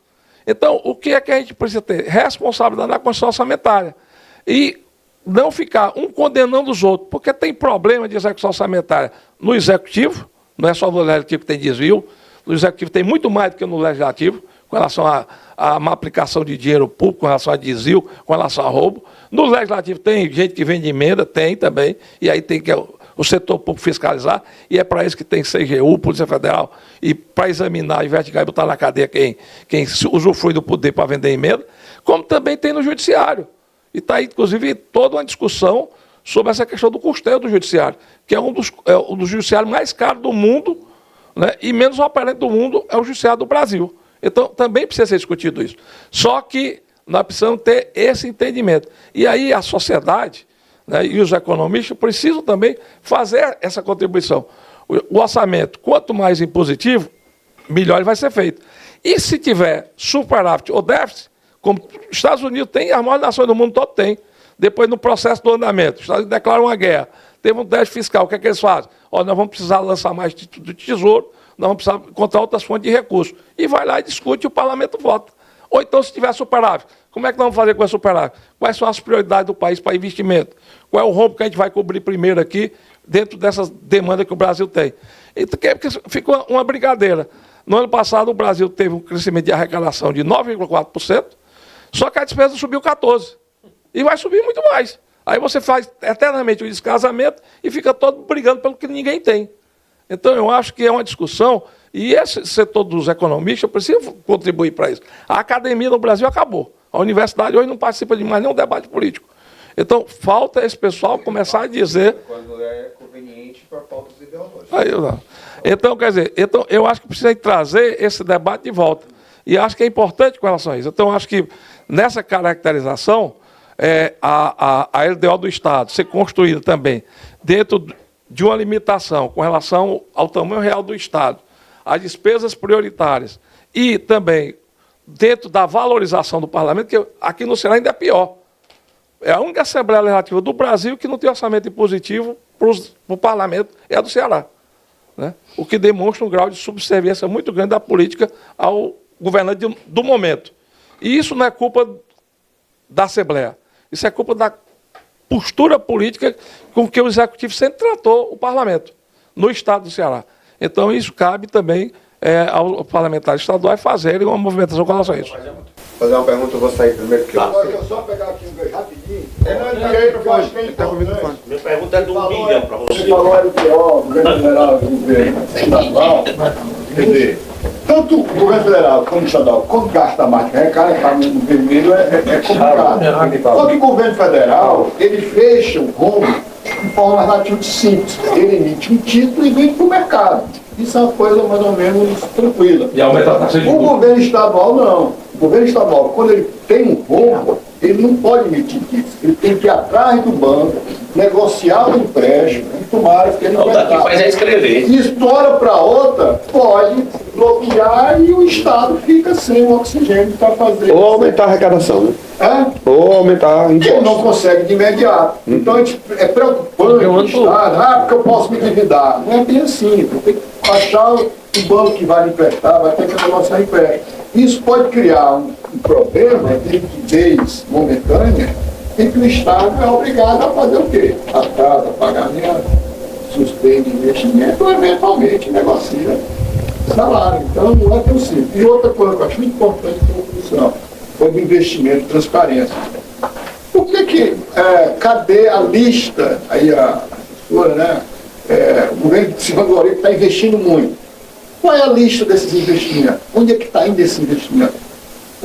Então, o que é que a gente precisa ter? Responsabilidade na Constituição orçamentária. E não ficar um condenando os outros, porque tem problema de execução orçamentária no executivo, não é só no legislativo que tem desvio, no executivo tem muito mais do que no legislativo, com relação a uma aplicação de dinheiro público, com relação a desvio, com relação a roubo. No legislativo tem gente que vende emenda, tem também, e aí tem que o setor público fiscalizar, e é para isso que tem CGU, Polícia Federal, e para examinar, investigar e botar na cadeia quem usufrui do poder para vender emenda, como também tem no judiciário. E está aí, inclusive, toda uma discussão sobre essa questão do custeio do judiciário, que é um dos judiciários mais caros do mundo, né, e menos operante do mundo é o judiciário do Brasil. Então, também precisa ser discutido isso. Só que nós precisamos ter esse entendimento. E aí a sociedade, né, e os economistas precisam também fazer essa contribuição. O orçamento, quanto mais impositivo, melhor ele vai ser feito. E se tiver superávit ou déficit, como os Estados Unidos têm, as maiores nações do mundo todo têm. Depois, no processo do andamento, os Estados Unidos declaram uma guerra, teve um déficit fiscal, o que é que eles fazem? Nós vamos precisar lançar mais do tesouro, nós vamos precisar encontrar outras fontes de recursos. E vai lá e discute e o parlamento vota. Ou então, se tiver superávit, como é que nós vamos fazer com esse superávit? Quais são as prioridades do país para investimento? Qual é o rombo que a gente vai cobrir primeiro aqui, dentro dessas demandas que o Brasil tem? Então, porque fica uma brincadeira. No ano passado, o Brasil teve um crescimento de arrecadação de 9,4%, só que a despesa subiu 14%. E vai subir muito mais. Aí você faz eternamente o descasamento e fica todo brigando pelo que ninguém tem. Então, eu acho que é uma discussão, e esse setor dos economistas precisa contribuir para isso. A academia no Brasil acabou. A universidade hoje não participa de mais nenhum debate político. Então, falta esse pessoal começar a dizer... Quando é conveniente para pautas ideológicas. Aí, não. Então, quer dizer, eu acho que precisa trazer esse debate de volta. E acho que é importante com relação a isso. Então, acho que nessa caracterização, a LDO do Estado ser construída também dentro de uma limitação com relação ao tamanho real do Estado, as despesas prioritárias e também dentro da valorização do parlamento, que aqui no Ceará ainda é pior. É a única Assembleia Legislativa do Brasil que não tem orçamento impositivo para o parlamento, é a do Ceará. Né? O que demonstra um grau de subserviência muito grande da política ao governante do momento. E isso não é culpa da Assembleia, isso é culpa da postura política com que o Executivo sempre tratou o parlamento, no Estado do Ceará. Então, isso cabe também aos parlamentares estaduais fazerem uma movimentação com relação a isso. Fazer uma pergunta, eu vou sair primeiro que Deixa eu só pegar aqui um beijo rapidinho. Minha pergunta é do William para você. Você falou LPO, governo federal e governo estadual. Quer dizer, tanto o governo federal como o estadual, quando gasta mais, recarregar no vermelho é complicado. Só que o governo federal, ele fecha o rombo de forma relativamente simples. Ele emite um título e vende para o mercado. Isso é uma coisa mais ou menos tranquila. E aumenta a taxa de juros. O governo estadual não. O governo estadual, quando ele tem um rombo, ele não pode emitir isso. Ele tem que ir atrás do banco, negociar o empréstimo, e tomara que ele Não, daqui faz é escrever. e estoura para outra, pode bloquear e o Estado fica sem o oxigênio para fazer. Ou aumentar a arrecadação, né? Ou aumentar Que ele não impostos. consegue de imediato. Então é preocupante o Estado, porque eu posso me endividar. Não é bem assim, tem que achar o banco que vai lhe emprestar, vai ter que negociar empréstimo. Isso pode criar um problema de liquidez momentânea em que o Estado é obrigado a fazer o quê? Atrasa pagamento, suspende investimento ou eventualmente negocia salário. Então não é tão simples. E outra coisa que eu acho muito importante para a discussão foi do investimento e transparência. Por que cadê a lista, aí a sua, né? O governo de Silvio Algoritmo está investindo muito. Qual é a lista desses investimentos? Onde é que está indo esse investimento?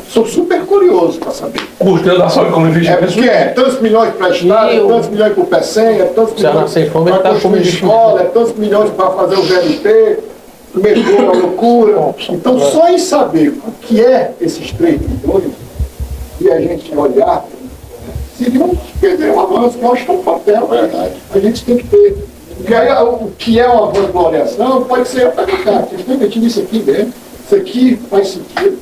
Sou super curioso para saber. Custeio da saúde como investimento. Porque tantos milhões para a Estado, tantos milhões para o PECEM, tantos milhões para construir escola, tantos milhões para fazer o VLT, o metrô é uma loucura. Então, só em saber o que é esses 3 bilhões e a gente olhar, seria um avanço, mostra um papel, verdade. A gente tem que ter. Porque aí o que é uma vangloriação pode ser para cá. Vocês estão investindo isso aqui mesmo, isso aqui faz sentido.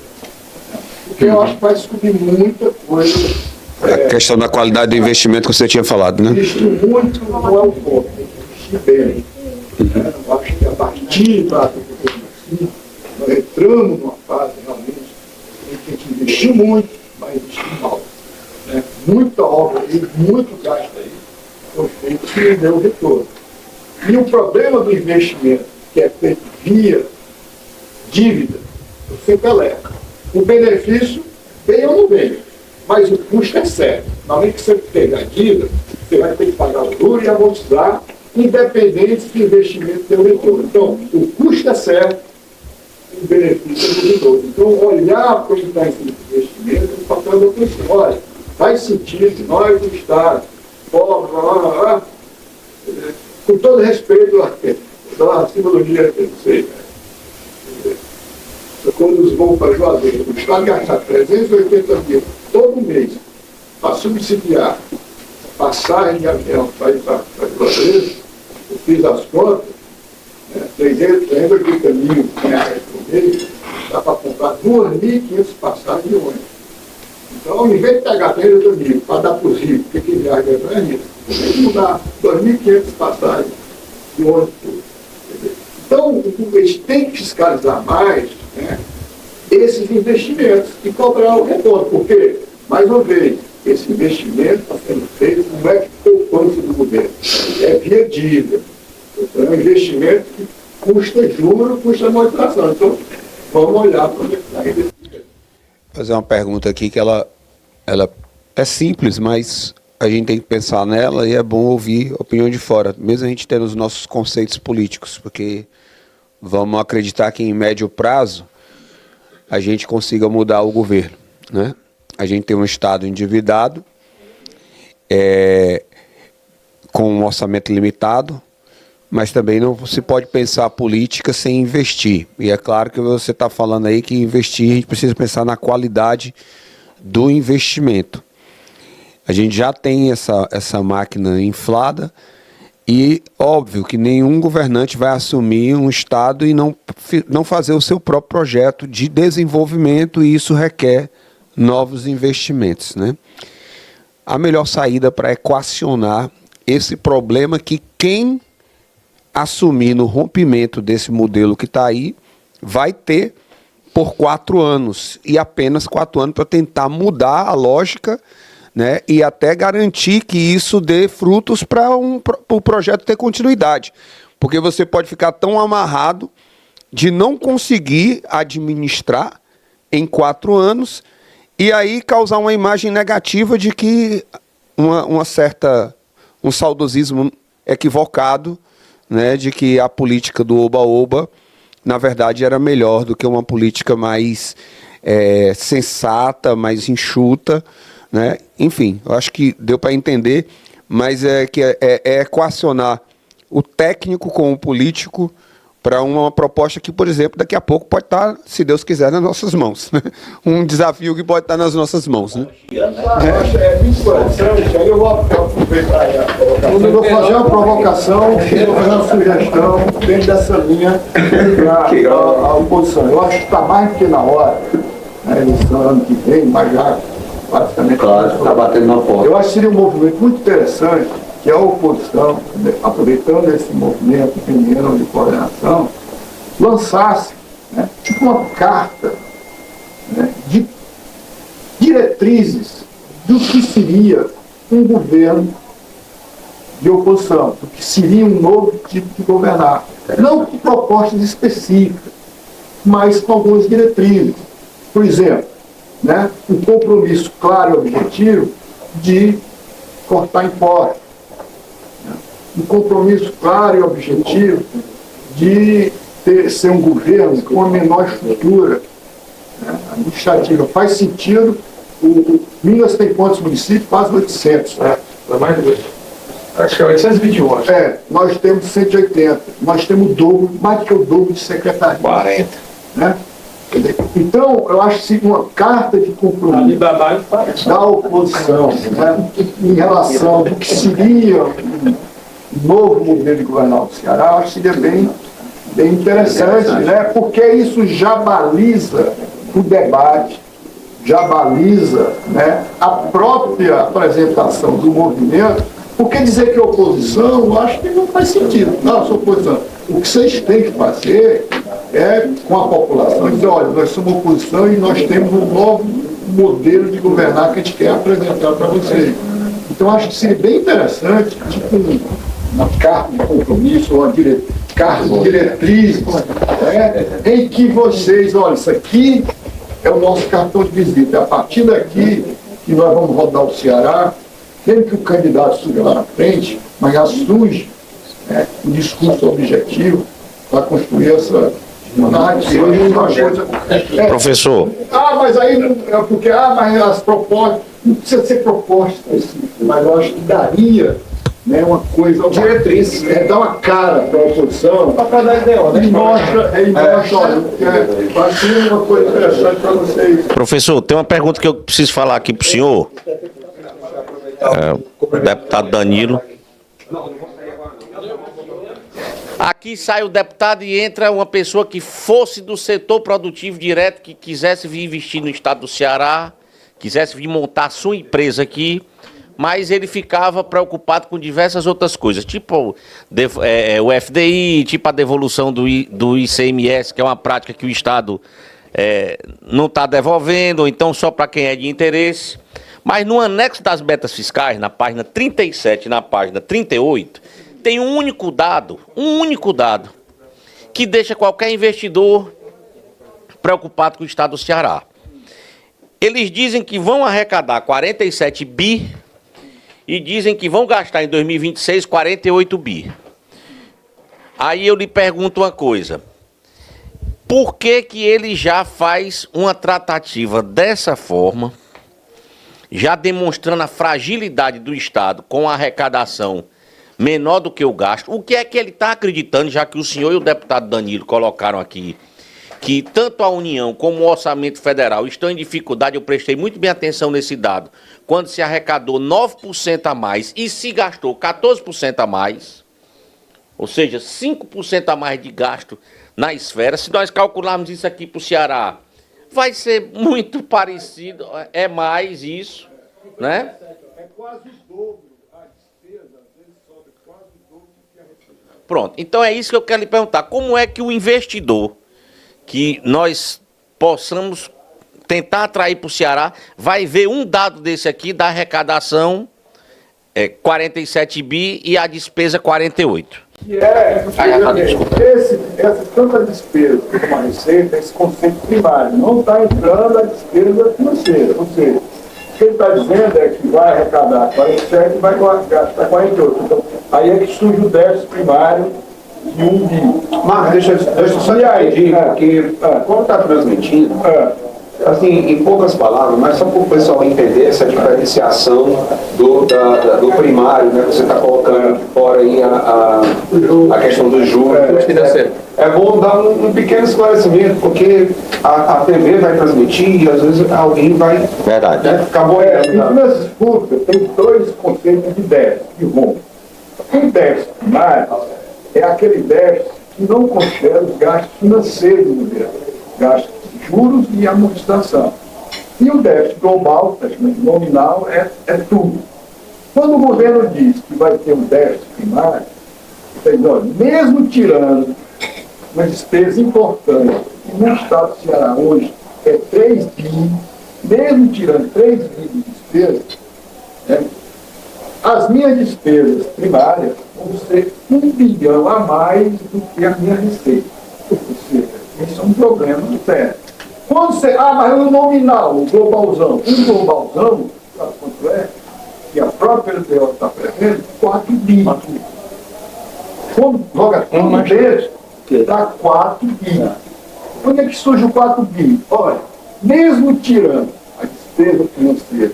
Porque eu acho que vai descobrir muita coisa. A questão da qualidade do investimento que você tinha falado, né? Investir muito não é o ponto, tem que investir bem. Eu acho que a partir da nós entramos numa fase realmente em que a gente investiu muito, mas investiu mal. muita obra aí, muito gasto aí, foi feito que não deu retorno. E o problema do investimento, que é feito via dívida, você peleta. O benefício vem ou não vem, mas o custo é sério. Na hora que você pegar a dívida, você vai ter que pagar o juro e amortizar, independente se o investimento deu retorno. Então, o custo é certo, o benefício é duvidoso. Então, olhar para o investimento é o papel da pessoa. Olha, faz sentido, nós do Estado, com todo respeito à simbologia que eu sei, quando os voos para Juazeiro, o Estado gastar 380 mil todo mês para subsidiar passagem de avião para ir para Juazeiro, eu fiz as contas, 380 mil reais por mês, dá para comprar 2.500 passagens de ônibus. Então, em vez de pegar 30 mil para dar para os ricos, porque quem viaja é para isso, tem que mudar 2.500 passagens de ônibus. Então, eles têm que fiscalizar mais, né, esses investimentos e cobrar o retorno. Porque, mais uma vez, esse investimento está sendo feito, não é poupança do governo, é via dívida. Então, é um investimento que custa juros, custa amortização. Então, vamos olhar para o investimento. Fazer uma pergunta aqui que ela é simples, mas a gente tem que pensar nela e é bom ouvir a opinião de fora, mesmo a gente tendo os nossos conceitos políticos, porque vamos acreditar que em médio prazo a gente consiga mudar o governo, né? A gente tem um Estado endividado, com um orçamento limitado, mas também não se pode pensar a política sem investir. E é claro que você está falando aí que investir, a gente precisa pensar na qualidade do investimento. A gente já tem essa máquina inflada e óbvio que nenhum governante vai assumir um Estado e não fazer o seu próprio projeto de desenvolvimento, e isso requer novos investimentos, né? A melhor saída para equacionar esse problema que quem assumir no rompimento desse modelo que está aí vai ter por 4 anos, e apenas 4 anos para tentar mudar a lógica, né, e até garantir que isso dê frutos para o projeto ter continuidade. Porque você pode ficar tão amarrado de não conseguir administrar em 4 anos e aí causar uma imagem negativa de que um saudosismo equivocado, né, de que a política do oba-oba, na verdade, era melhor do que uma política mais sensata, mais enxuta, né? Enfim, eu acho que deu para entender, mas é equacionar o técnico com o político para uma proposta que, por exemplo, daqui a pouco pode estar, se Deus quiser, nas nossas mãos. Um desafio que pode estar nas nossas mãos, né? Muito interessante, aí eu vou aproveitar eu vou fazer uma provocação, vou fazer uma sugestão dentro dessa linha à oposição. Eu acho que está mais do que na hora, na eleição ano que vem, mas já praticamente... Claro, está batendo na porta. Eu acho que seria um movimento muito interessante que a oposição, aproveitando esse movimento feminino de coordenação, lançasse, né, tipo uma carta, né, de diretrizes do que seria um governo de oposição, do que seria um novo tipo de governar. Não com propostas específicas, mas com algumas diretrizes. Por exemplo, né, um compromisso claro e objetivo de cortar impostos. Um compromisso claro e objetivo de ser um governo com uma menor estrutura, né, administrativa. Faz sentido. Minas tem quantos municípios? Quase 800. Mais de 8. Acho que é 821. Nós temos 180. Nós temos o dobro, mais do que o dobro de secretarias. 40. Né? Então, eu acho que uma carta de compromisso da oposição, né, em relação ao que seria um novo modelo de governar o Ceará, eu acho que seria bem interessante, né, porque isso já baliza o debate, já baliza, né, a própria apresentação do movimento, porque dizer que é oposição, eu acho que não faz sentido. Não, eu sou oposição. O que vocês têm que fazer é, com a população, dizer, olha, nós somos oposição e nós temos um novo modelo de governar que a gente quer apresentar para vocês. Então, acho que seria bem interessante, tipo uma carta de compromisso, ou uma carta de diretriz, em que vocês, olha, isso aqui é o nosso cartão de visita. É a partir daqui que nós vamos rodar o Ceará, mesmo que o candidato suja lá na frente, mas já surge um discurso objetivo para construir essa narrativa. Professor. Mas aí, porque, mas as propostas, não precisa ser proposta específica, mas eu acho que daria uma coisa, diretriz, dar uma cara para a oposição, e mostra, olha, vai ser uma coisa interessante para vocês. Professor, tem uma pergunta que eu preciso falar aqui para o senhor. O deputado Danilo. Aqui sai o deputado e entra uma pessoa que fosse do setor produtivo direto, que quisesse vir investir no estado do Ceará, quisesse vir montar sua empresa aqui, mas ele ficava preocupado com diversas outras coisas, tipo o FDI, tipo a devolução do ICMS, que é uma prática que o Estado não está devolvendo, ou então só para quem é de interesse. Mas no anexo das metas fiscais, na página 37 e na página 38, tem um único dado, que deixa qualquer investidor preocupado com o estado do Ceará. Eles dizem que vão arrecadar 47 bi e dizem que vão gastar em 2026 48 bi. Aí eu lhe pergunto uma coisa. Por que que ele já faz uma tratativa dessa forma, já demonstrando a fragilidade do Estado com a arrecadação menor do que o gasto? O que é que ele está acreditando, já que o senhor e o deputado Danilo colocaram aqui, que tanto a União como o Orçamento Federal estão em dificuldade? Eu prestei muito bem atenção nesse dado. Quando se arrecadou 9% a mais e se gastou 14% a mais, ou seja, 5% a mais de gasto na esfera, se nós calcularmos isso aqui para o Ceará, vai ser muito parecido, é mais isso, né? É quase o dobro a despesa, às vezes sobe quase o dobro do que a receita. Pronto, então é isso que eu quero lhe perguntar. Como é que o investidor, que nós possamos tentar atrair para o Ceará, vai ver um dado desse aqui da arrecadação 47 bi e a despesa 48? Essa tanta despesa como a receita, esse conceito primário, não está entrando a despesa financeira. Ou seja, o que ele está dizendo é que vai arrecadar 47 e vai gastar 48. Então, aí é que surge o déficit primário de 1 bi. Marcos, deixa eu só pedir, porque quando está transmitindo, assim, em poucas palavras, mas só para o pessoal entender essa diferenciação do primário, né? Você está colocando fora aí a questão do juros. É bom dar um pequeno esclarecimento, porque a TV vai transmitir e às vezes alguém vai ficar boiando. Em finanças públicas tem dois conceitos de déficit, de rombo. O déficit primário é aquele déficit que não considera os gastos financeiros do governo, gastos de juros e amortização. E o déficit global, praticamente nominal, é tudo. Quando o governo diz que vai ter um déficit primário, mesmo tirando uma despesa importante, que no estado do Ceará hoje é 3 bi, mesmo tirando 3 bi de despesa, as minhas despesas primárias vão ser 1 bilhão a mais do que a minha receita. Ou seja, isso é um problema sério. Quando você... mas o nominal, o globalzão, sabe quanto é? Que a própria LDO está prevendo, 4 bi. Quando joga tudo desse, dá 4 bi. Onde é que surge o 4 bi? Olha, mesmo tirando a despesa financeira,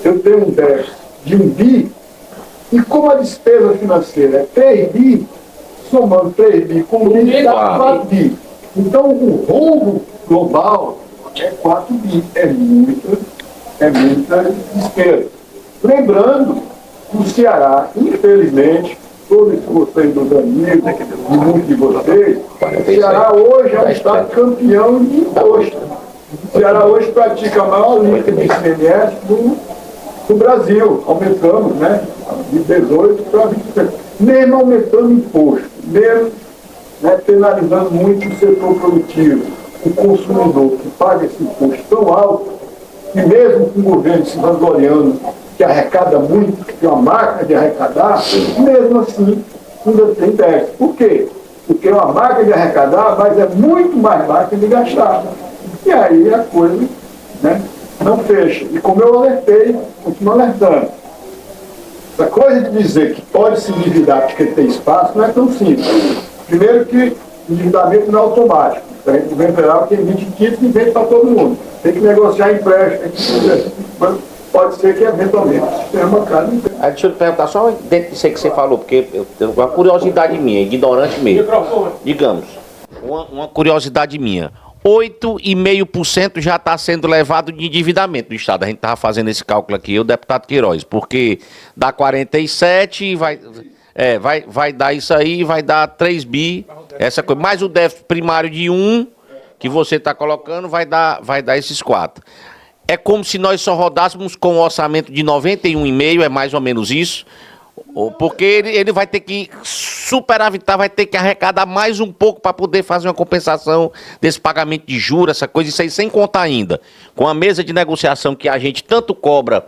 eu tenho um déficit de 1 bi, e como a despesa financeira é 3 bi, somando 3 bi com 1 bi, dá 4 bi. Então, o rombo global é 4 bi. É muita despesa. Lembrando que o Ceará, infelizmente, todo o esforço aí dos amigos, de muitos de vocês, o Ceará hoje é um estado campeão de imposto. O Ceará hoje pratica a maior lista de ICMS do Brasil. Aumentamos, né? De 18 para 20%. Mesmo aumentando imposto, mesmo penalizando muito o setor produtivo, o consumidor que paga esse imposto tão alto, E mesmo com o governo se vangloriando que arrecada muito, que é uma máquina de arrecadar, mesmo assim ainda tem déficit. Por quê? Porque é uma máquina de arrecadar, mas é muito mais máquina de gastar. E aí a coisa, né, não fecha. E como eu alertei, continuo alertando. Essa coisa de dizer que pode se endividar porque tem espaço não é tão simples. Primeiro que o endividamento não é automático. O governo federal tem 20 títulos e vende para todo mundo. Tem que negociar empréstimo. Pode ser que eventualmente o sistema bancário não tenha. Deixa eu te perguntar só dentro disso aí que você falou, porque eu tenho uma curiosidade minha, ignorante mesmo. Digamos, uma curiosidade minha. 8,5% já está sendo levado de endividamento do Estado. A gente estava fazendo esse cálculo aqui, o deputado Queiroz, porque dá 47 e vai dar isso aí, vai dar 3 bi, essa coisa. Mais o déficit primário de 1, que você está colocando, vai dar esses 4. É como se nós só rodássemos com um orçamento de 91,5, é mais ou menos isso, porque ele vai ter que superavitar, vai ter que arrecadar mais um pouco para poder fazer uma compensação desse pagamento de juros, essa coisa, isso aí sem contar ainda com a mesa de negociação que a gente tanto cobra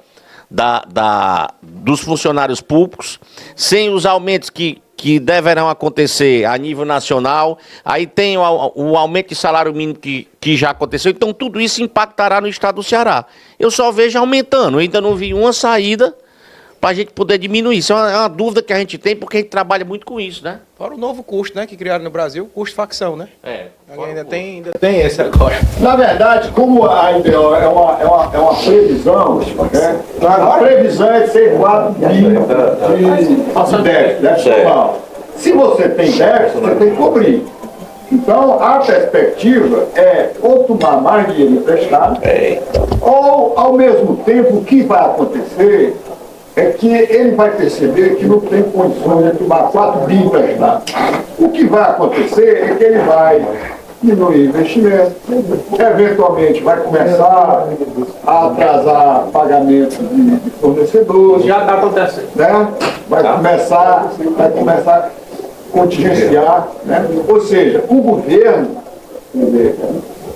dos funcionários públicos, sem os aumentos que deverão acontecer a nível nacional, aí tem o aumento de salário mínimo que já aconteceu, então tudo isso impactará no estado do Ceará. Eu só vejo aumentando, eu ainda não vi uma saída para a gente poder diminuir. Isso é uma dúvida que a gente tem, porque a gente trabalha muito com isso, né? Fora o novo custo, né, que criaram no Brasil, custo facção, né? Ainda tem Tem esse agora. Na verdade, como a IBO é uma previsão, né? A previsão é de ser 4 bi de déficit normal. Se você tem déficit, você tem que cobrir. Então, a perspectiva é ou tomar mais dinheiro emprestado, ou, ao mesmo tempo, o que vai acontecer é que ele vai perceber que não tem condições de tomar 4 bi emprestados. O que vai acontecer é que ele vai diminuir investimento, eventualmente vai começar a atrasar pagamento de fornecedores. Já está acontecendo. Né? Vai começar a contingenciar. Né? Ou seja, o governo,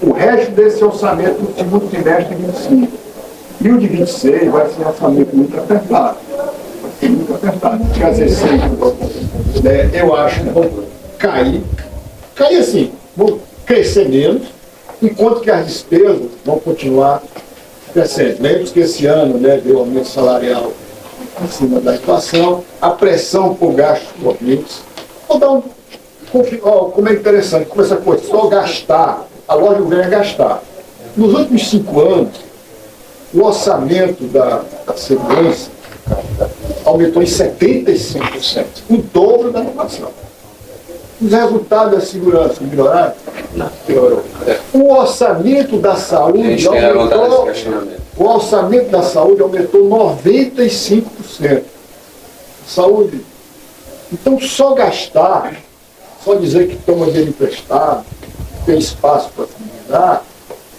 o resto desse orçamento no segundo trimestre de 25. E o de 26 vai ser um orçamento muito apertado. Vai ser muito apertado. Quer dizer, sempre, eu acho que vão cair assim, vão crescer menos, enquanto que as despesas vão continuar crescendo. Lembre-se que esse ano, né, deu aumento salarial acima da inflação, a pressão por gastos correntes. Vou dar como é interessante, como essa coisa, só gastar, a lógica do governo é gastar. Nos últimos 5 anos, o orçamento da segurança aumentou em 75%, o dobro da inflação. Os resultados da segurança melhoraram? Não, piorou. O orçamento da saúde aumentou 95%. Saúde. Então, só gastar, só dizer que toma dinheiro emprestado, tem espaço para comunidade,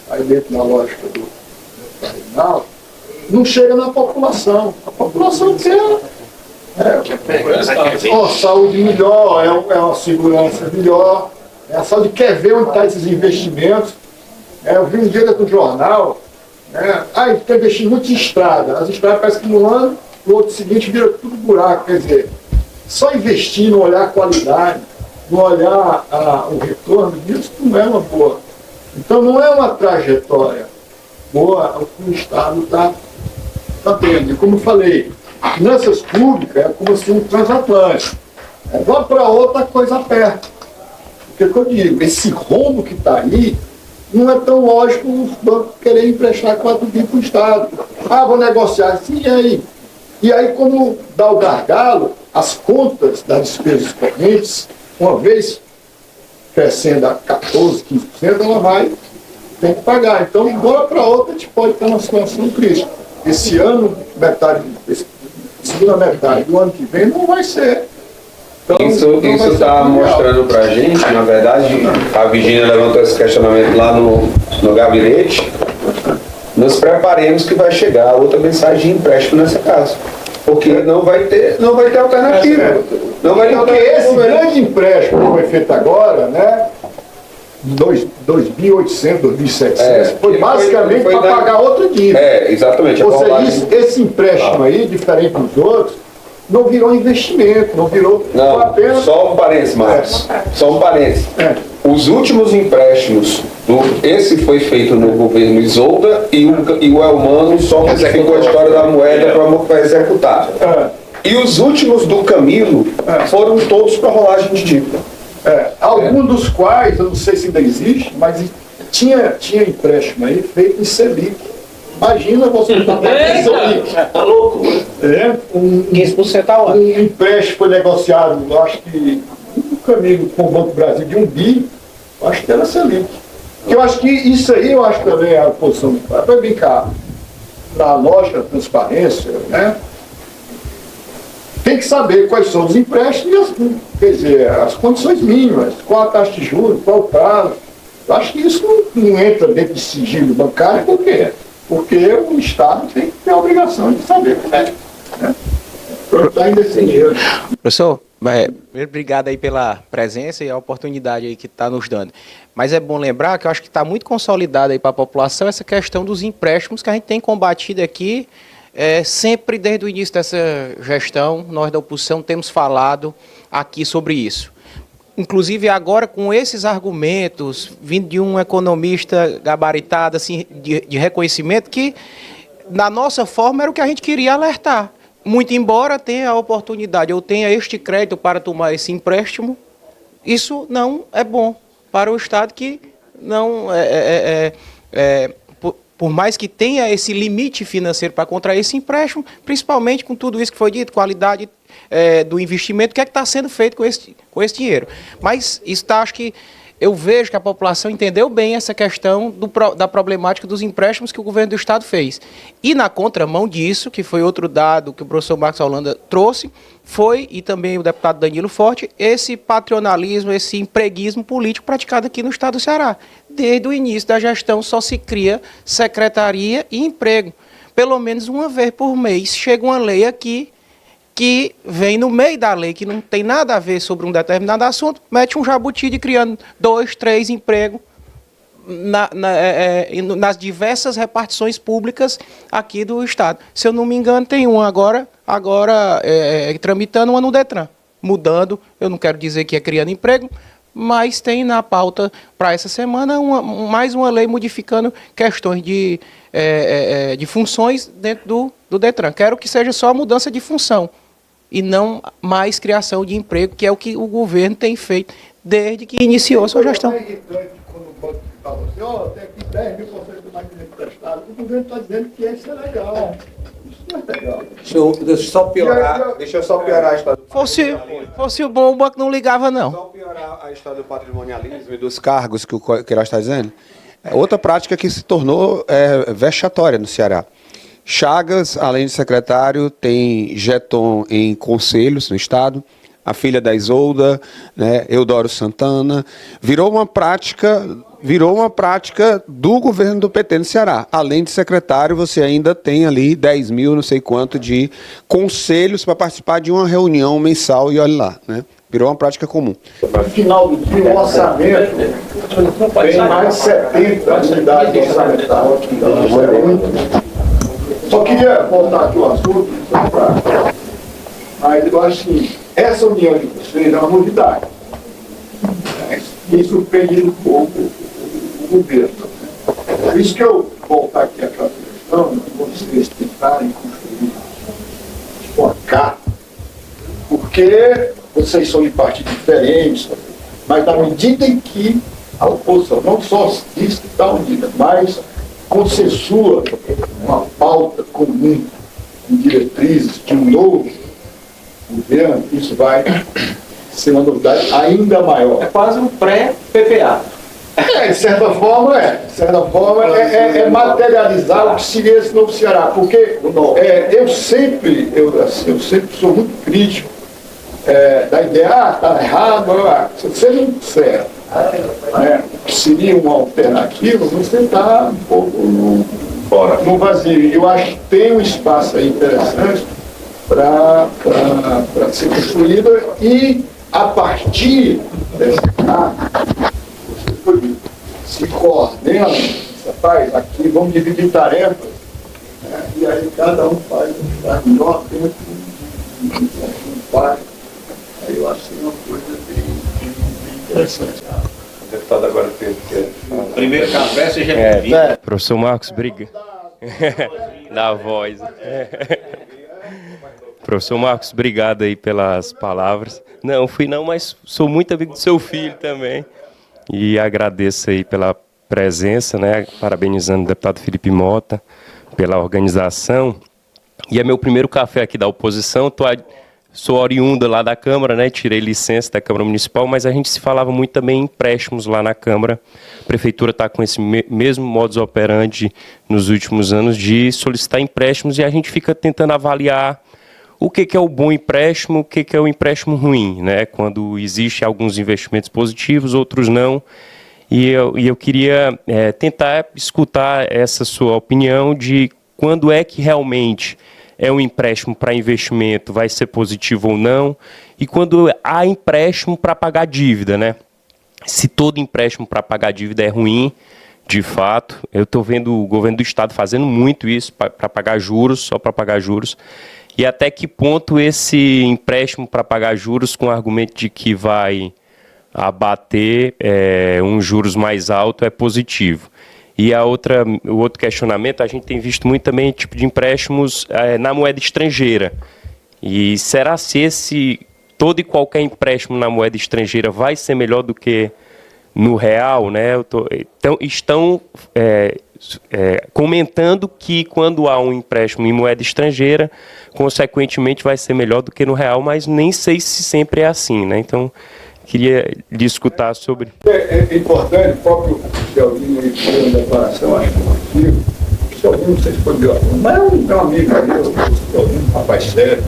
aí dentro na lógica do Reinaldo, não chega na população. A população quer saúde melhor, é uma segurança melhor, a saúde quer ver onde estão esses investimentos. Eu vi um dia do jornal, está investindo muito em estrada. As estradas parecem que no ano, no outro seguinte, vira tudo buraco. Quer dizer, só investir, não olhar a qualidade, não olhar o retorno disso, não é uma boa. Então não é uma trajetória boa o que o Estado está tendo. E como eu falei, finanças públicas é como se um transatlântico. De uma para outra, a coisa aperta. O que eu digo? Esse rombo que está aí, não é tão lógico os bancos quererem emprestar 4 bi para o Estado. Vou negociar assim, e aí quando dá o gargalo, as contas das despesas correntes, uma vez crescendo a 14%, 15%, ela tem que pagar. Então, de uma para outra, a gente pode ter uma situação crítica. Esse ano, segunda metade do ano que vem, não vai ser. Então, isso está mostrando para a gente, na verdade, a Virgínia levantou esse questionamento lá no gabinete, nos preparemos que vai chegar outra mensagem de empréstimo nessa casa. Porque não vai ter alternativa. Não vai ter porque esse grande empréstimo que foi feito agora, né, 2.800, 2.700, foi basicamente para pagar outra dívida. Exatamente. Ou seja, esse empréstimo aí, diferente dos outros, não virou investimento, não virou... Não, apenas... só um parênteses, Marcos. Só um parênteses. Os últimos empréstimos, esse foi feito no governo Isolda e o Elmano só modificou a história da moeda para executar. E os últimos do Camilo foram todos para rolagem de dívida. Alguns dos quais, eu não sei se ainda existe, mas tinha empréstimo aí feito em Selic. Imagina você estar em Selic. Tá louco? 15% ao ano. Um empréstimo foi negociado, eu acho que no caminho com o Banco do Brasil de 1 bi, eu acho que era Selic. Porque eu acho que isso aí, eu acho também a posição para brincar na lógica da transparência, né? Tem que saber quais são os empréstimos, quer dizer, as condições mínimas, qual a taxa de juros, qual o prazo. Eu acho que isso não entra dentro de sigilo bancário, por quê? Porque o Estado tem que ter a obrigação de saber como é. Né? Está ainda sem dinheiro. Professor, primeiro, obrigado aí pela presença e a oportunidade aí que está nos dando. Mas é bom lembrar que eu acho que está muito consolidado aí para a população essa questão dos empréstimos que a gente tem combatido aqui. Sempre desde o início dessa gestão, nós da oposição temos falado aqui sobre isso. Inclusive agora com esses argumentos, vindo de um economista gabaritado, assim, de reconhecimento, que na nossa forma era o que a gente queria alertar. Muito embora tenha a oportunidade ou tenha este crédito para tomar esse empréstimo, isso não é bom para o Estado que não por mais que tenha esse limite financeiro para contrair esse empréstimo, principalmente com tudo isso que foi dito, qualidade do investimento, o que é que está sendo feito com esse dinheiro. Mas isso acho que eu vejo que a população entendeu bem essa questão da problemática dos empréstimos que o governo do Estado fez. E na contramão disso, que foi outro dado que o professor Marcos Holanda trouxe, foi, e também o deputado Danilo Forte, esse patronalismo, esse empreguismo político praticado aqui no Estado do Ceará. Desde o início da gestão só se cria secretaria e emprego. Pelo menos uma vez por mês chega uma lei aqui que vem no meio da lei, que não tem nada a ver sobre um determinado assunto, mete um jabuti de criando 2, 3 empregos nas diversas repartições públicas aqui do Estado. Se eu não me engano, tem uma agora tramitando uma no Detran. Mudando, eu não quero dizer que é criando emprego, mas tem na pauta para essa semana mais uma lei modificando questões de funções dentro do Detran. Quero que seja só a mudança de função e não mais criação de emprego, que é o que o governo tem feito desde que iniciou a sua gestão. Quando o banco fala assim, tem aqui 10 mil por cento mais dinheiro emprestado, o governo está dizendo que isso é legal. Isso não é legal. Deixa eu só piorar a história do Fosse bom, o banco não ligava, não. Só piorar a história do patrimonialismo e dos cargos que o Queiroz está dizendo. Outra prática que se tornou vexatória no Ceará. Chagas, além de secretário, tem jeton em conselhos no Estado, a filha da Isolda, né, Eudoro Santana, virou uma prática do governo do PT no Ceará. Além de secretário, você ainda tem ali 10 mil, não sei quanto, de conselhos para participar de uma reunião mensal e olha lá, né? Virou uma prática comum. No final do dia, o orçamento tem mais de 70 unidades orçamentárias. Só queria voltar aqui ao assunto, mas eu acho que essa união de vocês é uma novidade. E surpreende um pouco o governo. Por isso que eu voltar aqui àquela questão de vocês tentarem construir uma carta, porque vocês são de partidos diferentes, mas na medida em que a oposição não só diz que está unida, mas consensua uma pauta comum de diretrizes de um novo governo, isso vai ser uma novidade ainda maior. É quase um pré-PPA. De certa forma é materializar o que seria esse novo Ceará, porque eu sempre sou muito crítico da ideia, está errado, se você não disser que seria uma alternativa, você está um pouco no vazio. Eu acho que tem um espaço aí interessante para ser construída e a partir dessa carta, você se coordenam, rapaz, aqui vamos dividir tarefas, né? E aí cada um faz melhor tempo, um pai. Aí eu acho que é uma coisa bem interessante. O deputado agora tem que... Primeiro café, seja bem-vindo. Professor Marcos, briga. Da voz. Professor Marcos, obrigado aí pelas palavras. Não, fui não, mas sou muito amigo do seu filho também. E agradeço aí pela presença, né? Parabenizando o deputado Felipe Mota pela organização. E é meu primeiro café aqui da oposição. Sou oriunda lá da Câmara, né? Tirei licença da Câmara Municipal, mas a gente se falava muito também em empréstimos lá na Câmara. A Prefeitura está com esse mesmo modus operandi nos últimos anos de solicitar empréstimos e a gente fica tentando avaliar o que é o bom empréstimo, o que é o empréstimo ruim, né? Quando existem alguns investimentos positivos, outros não. E eu queria tentar escutar essa sua opinião de quando é que realmente é um empréstimo para investimento, vai ser positivo ou não, e quando há empréstimo para pagar dívida, né? Se todo empréstimo para pagar dívida é ruim, de fato, eu estou vendo o governo do estado fazendo muito isso para pagar juros, só para pagar juros, e até que ponto esse empréstimo para pagar juros com o argumento de que vai abater um juros mais alto é positivo. E o outro questionamento, a gente tem visto muito também tipo de empréstimos na moeda estrangeira. E será se todo e qualquer empréstimo na moeda estrangeira vai ser melhor do que no real, né? Então, estão comentando que quando há um empréstimo em moeda estrangeira, consequentemente vai ser melhor do que no real, mas nem sei se sempre é assim, né? Então, queria lhe escutar sobre... É importante, o próprio Celvinho fez uma declaração, acho que o Celvinho, não sei se foi meu aluno, mas é um amigo meu, o Celvinho, um rapaz sério,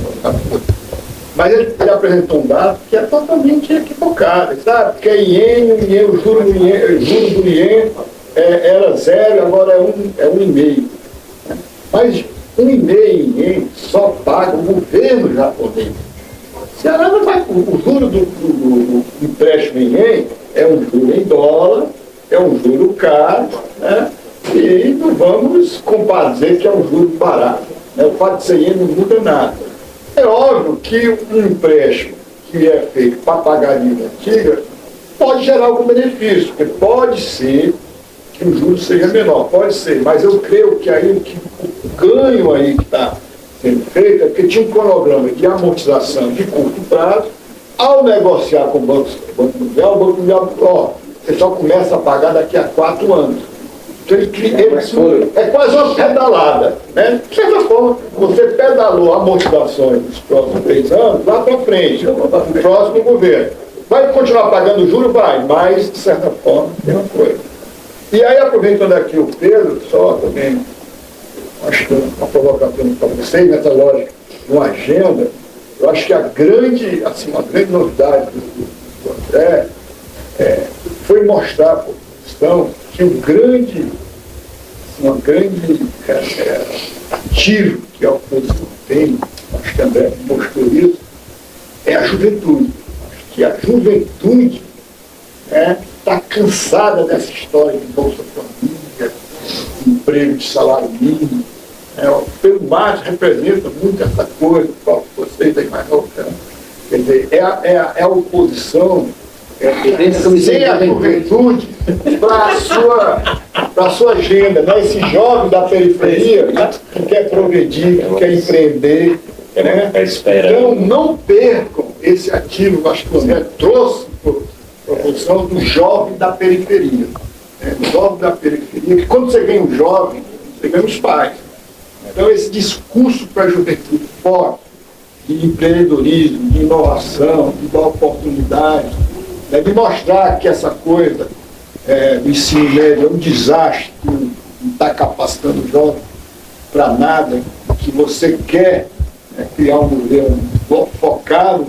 mas ele apresentou um dado que é totalmente equivocado, sabe? Porque o juro do IEM era 0, agora é 1,5. Mas 1,5 em IEM só paga o governo japonês. Ceará não vai, o juro do empréstimo em IEM é um juro em dólar, é um juro caro, né? E não vamos comparar que é um juro barato. Né? O fato de ser IEM não muda nada. É óbvio que um empréstimo que é feito para pagar a dívida antiga pode gerar algum benefício, porque pode ser que o juro seja menor, pode ser, mas eu creio que aí o ganho aí que está sendo feito é porque tinha um cronograma de amortização de curto prazo. Ao negociar com o Banco Mundial, o Banco Mundial, você só começa a pagar daqui a 4 anos. Então, é quase uma pedalada, né? De certa forma, você pedalou amortizações dos próximos 3 anos lá para frente, no próximo governo. Vai continuar pagando juros? Vai, mas, de certa forma, tem uma coisa. E aí, aproveitando aqui o Pedro, só também, acho que uma provocação para vocês, nessa lógica, uma agenda, eu acho que a grande novidade do André foi mostrar para a questão que um grande ativo que a oposição tem, acho que a André mostrou isso, é a juventude. Acho que a juventude está cansada dessa história de Bolsa Família, emprego de salário mínimo. O Pedro Marques representa muito essa coisa, vocês aí mais novo. Quer dizer, é a oposição. Sem a juventude para a sua agenda, né? Esse jovem da periferia que quer progredir, que quer empreender, né? Então não percam esse ativo, acho que o André trouxe para a posição do jovem da periferia, né? O jovem da periferia, que quando você ganha um jovem, você ganha os pais. Então esse discurso para a juventude forte, de empreendedorismo, de inovação, de dar oportunidade, de mostrar que essa coisa do ensino médio é um desastre, que não está capacitando o jovem para nada, que você quer criar um governo focado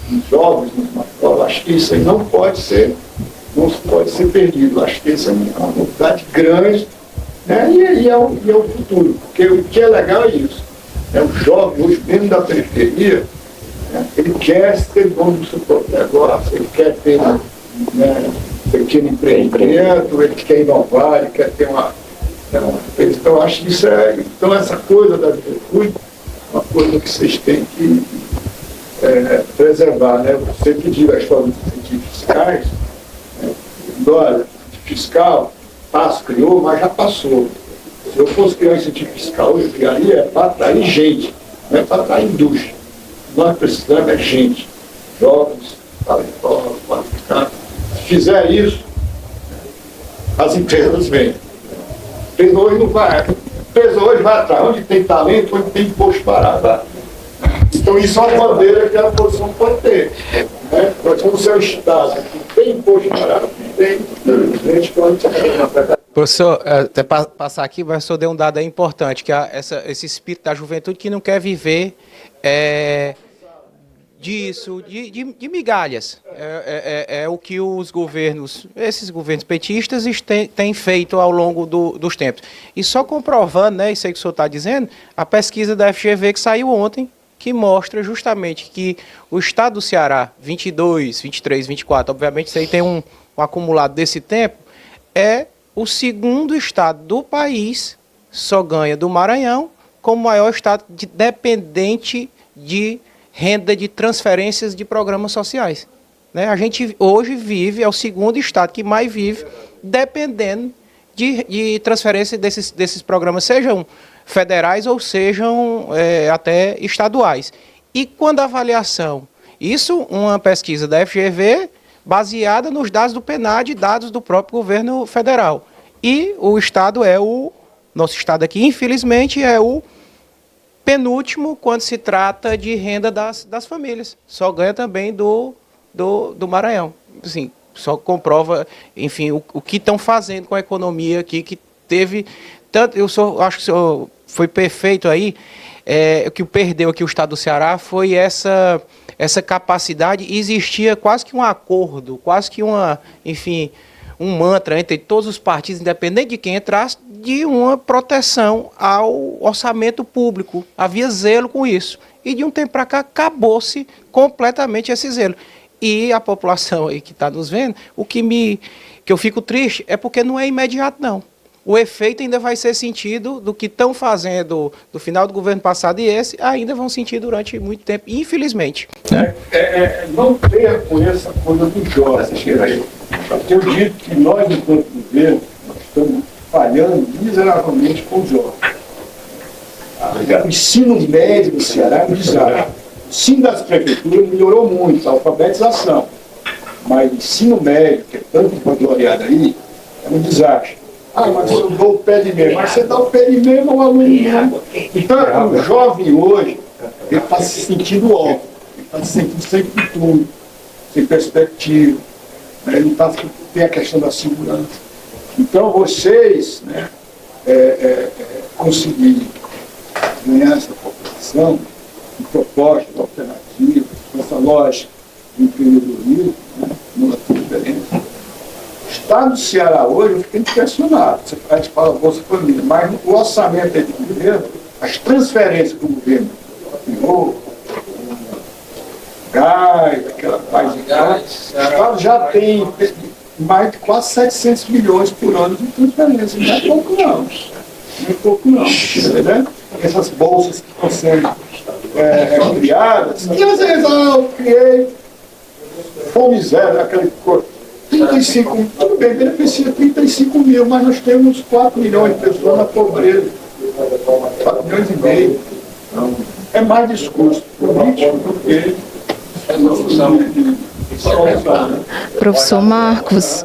nos jovens, nos mais jovens. Acho que isso aí não pode ser perdido. Acho que isso é uma novidade grande, né? E é o futuro, porque o que é legal é isso. O jovem, hoje mesmo da periferia, ele quer ser dono do seu próprio negócio, ele quer ter pequeno empreendimento, ele quer inovar, ele quer ter uma empresa. Então, eu acho que isso então, essa coisa da juventude é uma coisa que vocês têm que preservar, né? Você pediu a história dos incentivos fiscais, né? Olha, fiscal, criou, mas já passou. Se eu fosse criar um incentivo fiscal, eu criaria para atrair gente, não é para atrair indústria. Nós precisamos é gente, jovens, talentosos, qualificados. Se fizer isso, as empresas vêm. A empresa hoje não vai. A empresa hoje vai atrás, onde tem talento, onde tem imposto parado. Então isso é uma bandeira que a oposição pode ter. Né? Como se é o Estado que tem imposto parado, tem gente que pode. Professor, até passar aqui, o professor deu um dado aí importante, que é esse espírito da juventude que não quer viver disso, de migalhas. É o que os governos, esses governos petistas, têm feito ao longo dos tempos. E só comprovando, né, isso aí que o senhor está dizendo, a pesquisa da FGV que saiu ontem, que mostra justamente que o estado do Ceará, 22, 23, 24, obviamente isso aí tem um acumulado desse tempo, é o segundo estado do país, só ganha do Maranhão, como maior estado dependente de renda de transferências de programas sociais. Né? A gente hoje vive, é o segundo estado que mais vive, dependendo de transferência desses programas, sejam federais ou sejam até estaduais. E quando a avaliação, isso uma pesquisa da FGV, baseada nos dados do PNAD e dados do próprio governo federal. E o estado nosso estado aqui, infelizmente, é o penúltimo quando se trata de renda das famílias. Só ganha também do Maranhão. Assim, só comprova, enfim, o que estão fazendo com a economia aqui, que teve tanto, acho que o senhor foi perfeito aí, o que perdeu aqui o estado do Ceará foi essa capacidade. Existia quase que um acordo, quase que um mantra entre todos os partidos, independente de quem entrasse, de uma proteção ao orçamento público. Havia zelo com isso. E de um tempo para cá acabou-se completamente esse zelo. E a população aí que está nos vendo, que eu fico triste é porque não é imediato, não. O efeito ainda vai ser sentido do que estão fazendo do final do governo passado e esse, ainda vão sentir durante muito tempo, infelizmente. Né? Não percam essa coisa dos jovens. Eu digo que nós, enquanto governo, nós estamos falhando miseravelmente com os jovens. O ensino médio do Ceará é um desastre. O ensino das prefeituras melhorou muito, a alfabetização. Mas o ensino médio, que é tanto vangloriado aí, é um desastre. Mas eu dou o pé de meia. Mas você dá o pé de meia ao aluno mesmo. Então, o jovem hoje, ele está se sentindo órfão, ele está se sentindo sem futuro, sem perspectiva. Ele tem a questão da segurança. Então, vocês, né, conseguirem ganhar essa população com propostas alternativas, com essa lógica de empreendedorismo, né, não é diferente. O estado do Ceará hoje, eu fiquei impressionado. Você fala Bolsa Família, mas o orçamento é de governo, as transferências que o governo criou, gás, aquela paz de gás, o estado já tem mais de quase 700 milhões por ano de transferências. Não é pouco não. Não é pouco não. Né? Essas bolsas que estão sendo criadas, e às vezes eu criei fome zero, aquele corpo. 35, tudo bem, beneficia 35 mil, mas nós temos 4 milhões de pessoas na pobreza. 4 milhões e meio. Então, é mais discurso político do que Professor Marcos,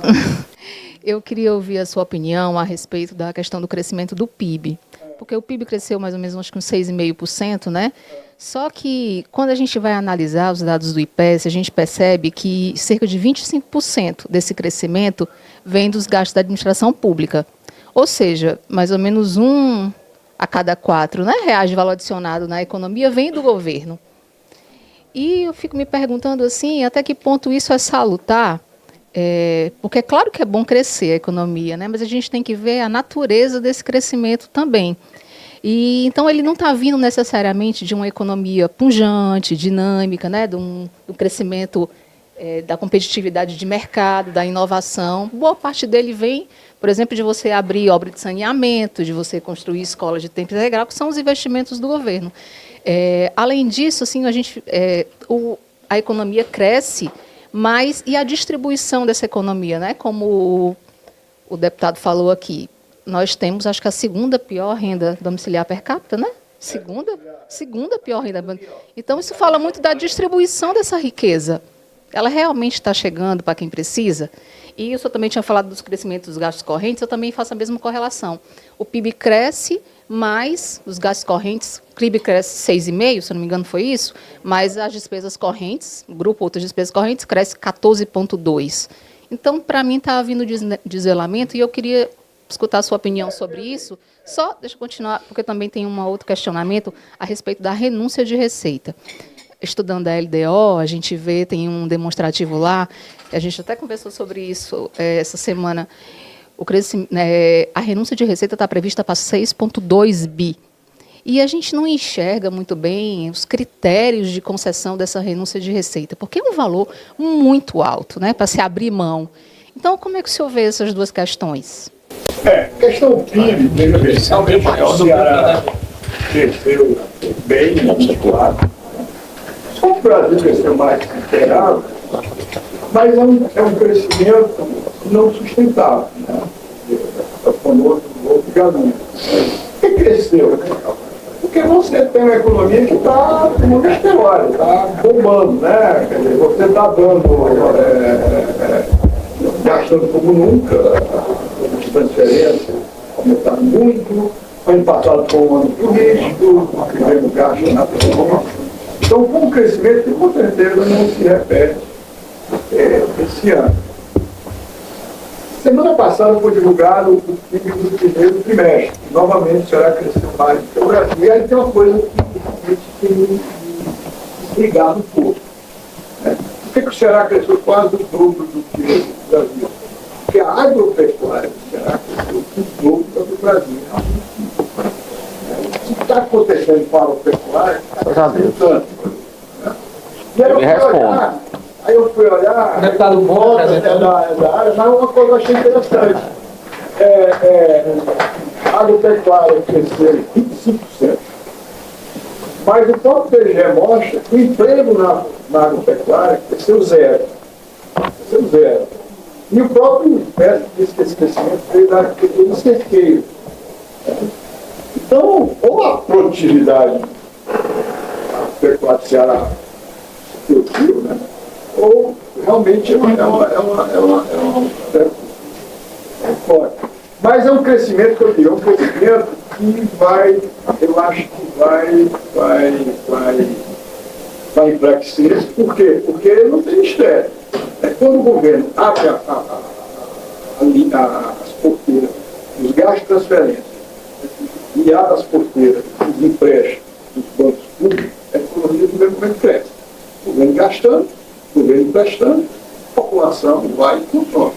eu queria ouvir a sua opinião a respeito da questão do crescimento do PIB. Porque o PIB cresceu mais ou menos acho que uns 6,5%, né? Só que quando a gente vai analisar os dados do IPES, a gente percebe que cerca de 25% desse crescimento vem dos gastos da administração pública. Ou seja, mais ou menos 1 a cada 4, né, reais de valor adicionado na economia vem do governo. E eu fico me perguntando assim, até que ponto isso é salutar? Porque é claro que é bom crescer a economia, né, mas a gente tem que ver a natureza desse crescimento também. E, então, ele não está vindo necessariamente de uma economia pujante, dinâmica, né, de um crescimento da competitividade de mercado, da inovação. Boa parte dele vem, por exemplo, de você abrir obra de saneamento, de você construir escolas de tempo integral, que são os investimentos do governo. Além disso, assim, a economia cresce, mas e a distribuição dessa economia, né? Como o deputado falou aqui, nós temos, acho que a segunda pior renda domiciliar per capita, né? Segunda pior renda. Então, isso fala muito da distribuição dessa riqueza. Ela realmente está chegando para quem precisa? E o senhor também tinha falado dos crescimentos dos gastos correntes, eu também faço a mesma correlação. O PIB cresce, mas os gastos correntes, o PIB cresce 6,5%, se não me engano foi isso, mas as despesas correntes, o grupo outras despesas correntes, cresce 14,2%. Então, para mim, está havendo desvelamento e eu queria escutar a sua opinião sobre isso. Só, deixa eu continuar, porque também tem um outro questionamento a respeito da renúncia de receita. Estudando a LDO, a gente vê, tem um demonstrativo lá, a gente até conversou sobre isso essa semana, a renúncia de receita está prevista para 6,2 bi. E a gente não enxerga muito bem os critérios de concessão dessa renúncia de receita, porque é um valor muito alto, né, para se abrir mão. Então, como é que o senhor vê essas duas questões? Questão PIB, realmente o Ceará cresceu bem, claro. Só que o Brasil cresceu mais que o esperado, mas é um crescimento não sustentável, né? Está falando do outro caminho. Por que cresceu? Porque você tem uma economia que está como um esteroide, está bombando, né? Quer dizer, você está gastando como nunca, as transferências aumentaram muito, ano passado foi um ano turístico, o primeiro gasto na economia. Então, com o crescimento, que com certeza não se repete esse ano. Semana passada foi divulgado o PIB do primeiro trimestre. Novamente, o Ceará cresceu mais do que o Brasil. E aí tem uma coisa que tem me ligado um pouco. Né? Por que o Ceará cresceu quase o dobro do que o Brasil? Porque a agropecuária do Ceará cresceu o dobro do Brasil. O que está acontecendo com a agropecuária está tanto. E aí eu fui olhar, Deputado Bom, da área, mas uma coisa que eu achei interessante. A agropecuária cresceu 25%. Mas o próprio PGE mostra que o emprego na agropecuária cresceu zero. E o próprio mestre disse que esse crescimento veio do cerqueiro. Então, ou a produtividade da pecuária do Ceará reduziu, né? Ou realmente é forte. Mas é um crescimento que eu digo, é um crescimento que eu acho que vai enfraquecer. Por quê? Porque não tem mistério. Quando o governo abre as porteiras, os gastos de transferência, e abre as porteiras, os empréstimos dos bancos públicos, a economia do governo cresce. O governo gastando, o governo emprestando, a população vai e consome.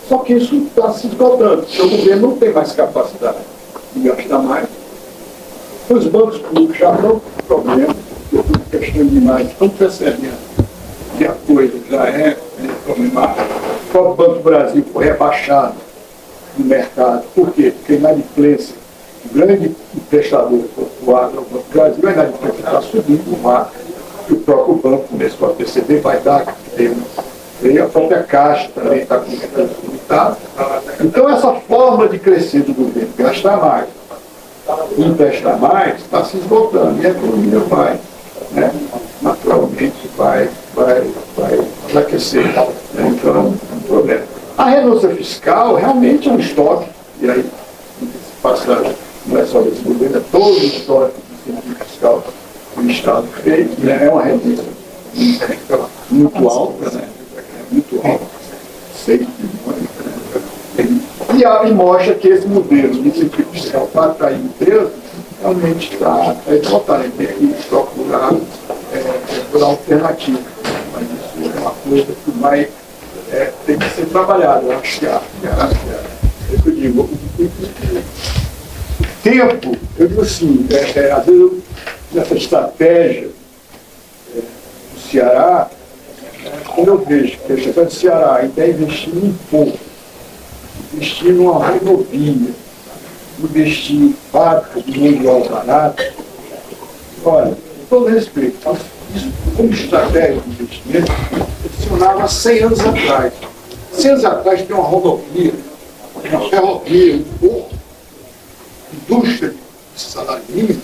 Só que isso está se esgotando, porque o governo não tem mais capacidade de gastar mais. Os bancos públicos já estão com problemas, questão demais, estão percebendo que a coisa já é problemática. O próprio Banco do Brasil foi rebaixado no mercado. Por quê? Porque a inadimplência, o grande emprestador do agro, o Banco do Brasil, a inadimplência está subindo no mar, e o próprio banco começou a perceber, vai dar, e a própria Caixa também está com recursos limitados. Então, essa forma de crescer do governo, gastar mais, emprestar mais, está se esgotando, e a economia vai, né, naturalmente, vai enfraquecer. Né? Então, é um problema. A renúncia fiscal realmente é um estoque, e aí, não é só desse governo, é todo o estoque de renúncia fiscal que o Estado fez, né? É uma renúncia muito alta, né? Muito alta, 6 bilhões, né? E mostra que esse modelo de incentivo fiscal para atrair empresas realmente está esgotado. Tem que procurar por alternativa. Mas isso é uma coisa que vai ter que ser trabalhada. Eu acho que eu digo, tempo, eu digo assim, às vezes nessa estratégia do Ceará, Quando eu vejo que o Estado do Ceará ainda investir em pouco, investir numa rodovia, investir em fábrica de mundial barato, olha, com todo respeito, isso como estratégia de investimento funcionava há 100 anos atrás. 100 anos atrás tem uma rodovia, uma ferrovia, um porto, indústria de salário mínimo.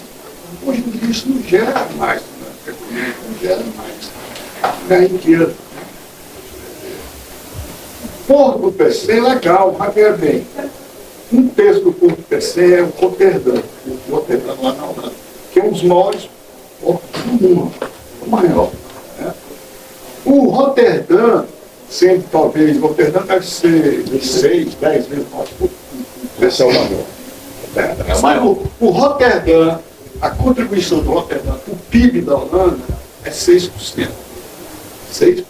Hoje em dia isso não gera mais, não gera mais riqueza. O porto do PC é legal, mas veja bem, um terço do porto do PC é o Roterdã, lá na Holanda, que é um dos maiores portos do mundo, o maior. Né? O Roterdã, sempre talvez, o Roterdã deve ser 6, 10 vezes mais o PC é o maior. Mas o Roterdã, a contribuição do Roterdã, o PIB da Holanda é 6%. 6%.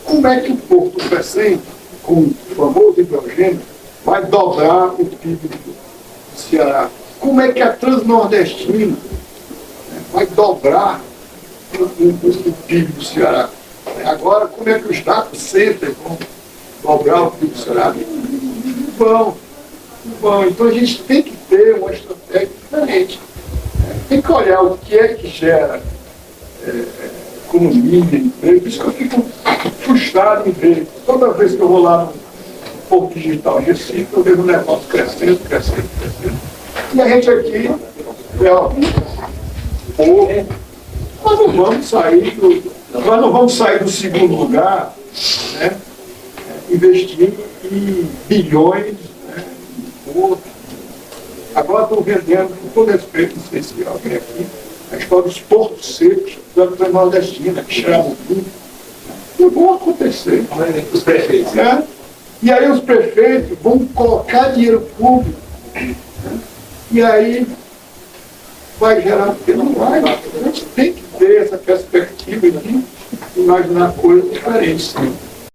Como é que o porto do PC, com o famoso hidrogênio, vai dobrar o PIB do Ceará? Como é que a Transnordestina vai dobrar o PIB do Ceará? Agora, como é que os data centers vão dobrar o PIB do Ceará? Não vão. Então a gente tem que ter uma estratégia diferente. Tem que olhar o que é que gera economia, emprego. Por isso que eu fico frustrado em ver. Toda vez que eu vou lá no Porto Digital Recife, eu vejo um negócio crescendo. E a gente aqui, nós não vamos sair do segundo lugar, né, investindo em bilhões, né, em porto. Agora estão vendendo, com todo respeito, não sei se alguém aqui, a história dos portos secos da Nordestina, que chamam tudo. Não vão acontecer. Os prefeitos. Né? E aí os prefeitos vão colocar dinheiro público. Né? E aí vai gerar, porque não vai. A gente tem que ter essa perspectiva de imaginar coisas diferentes.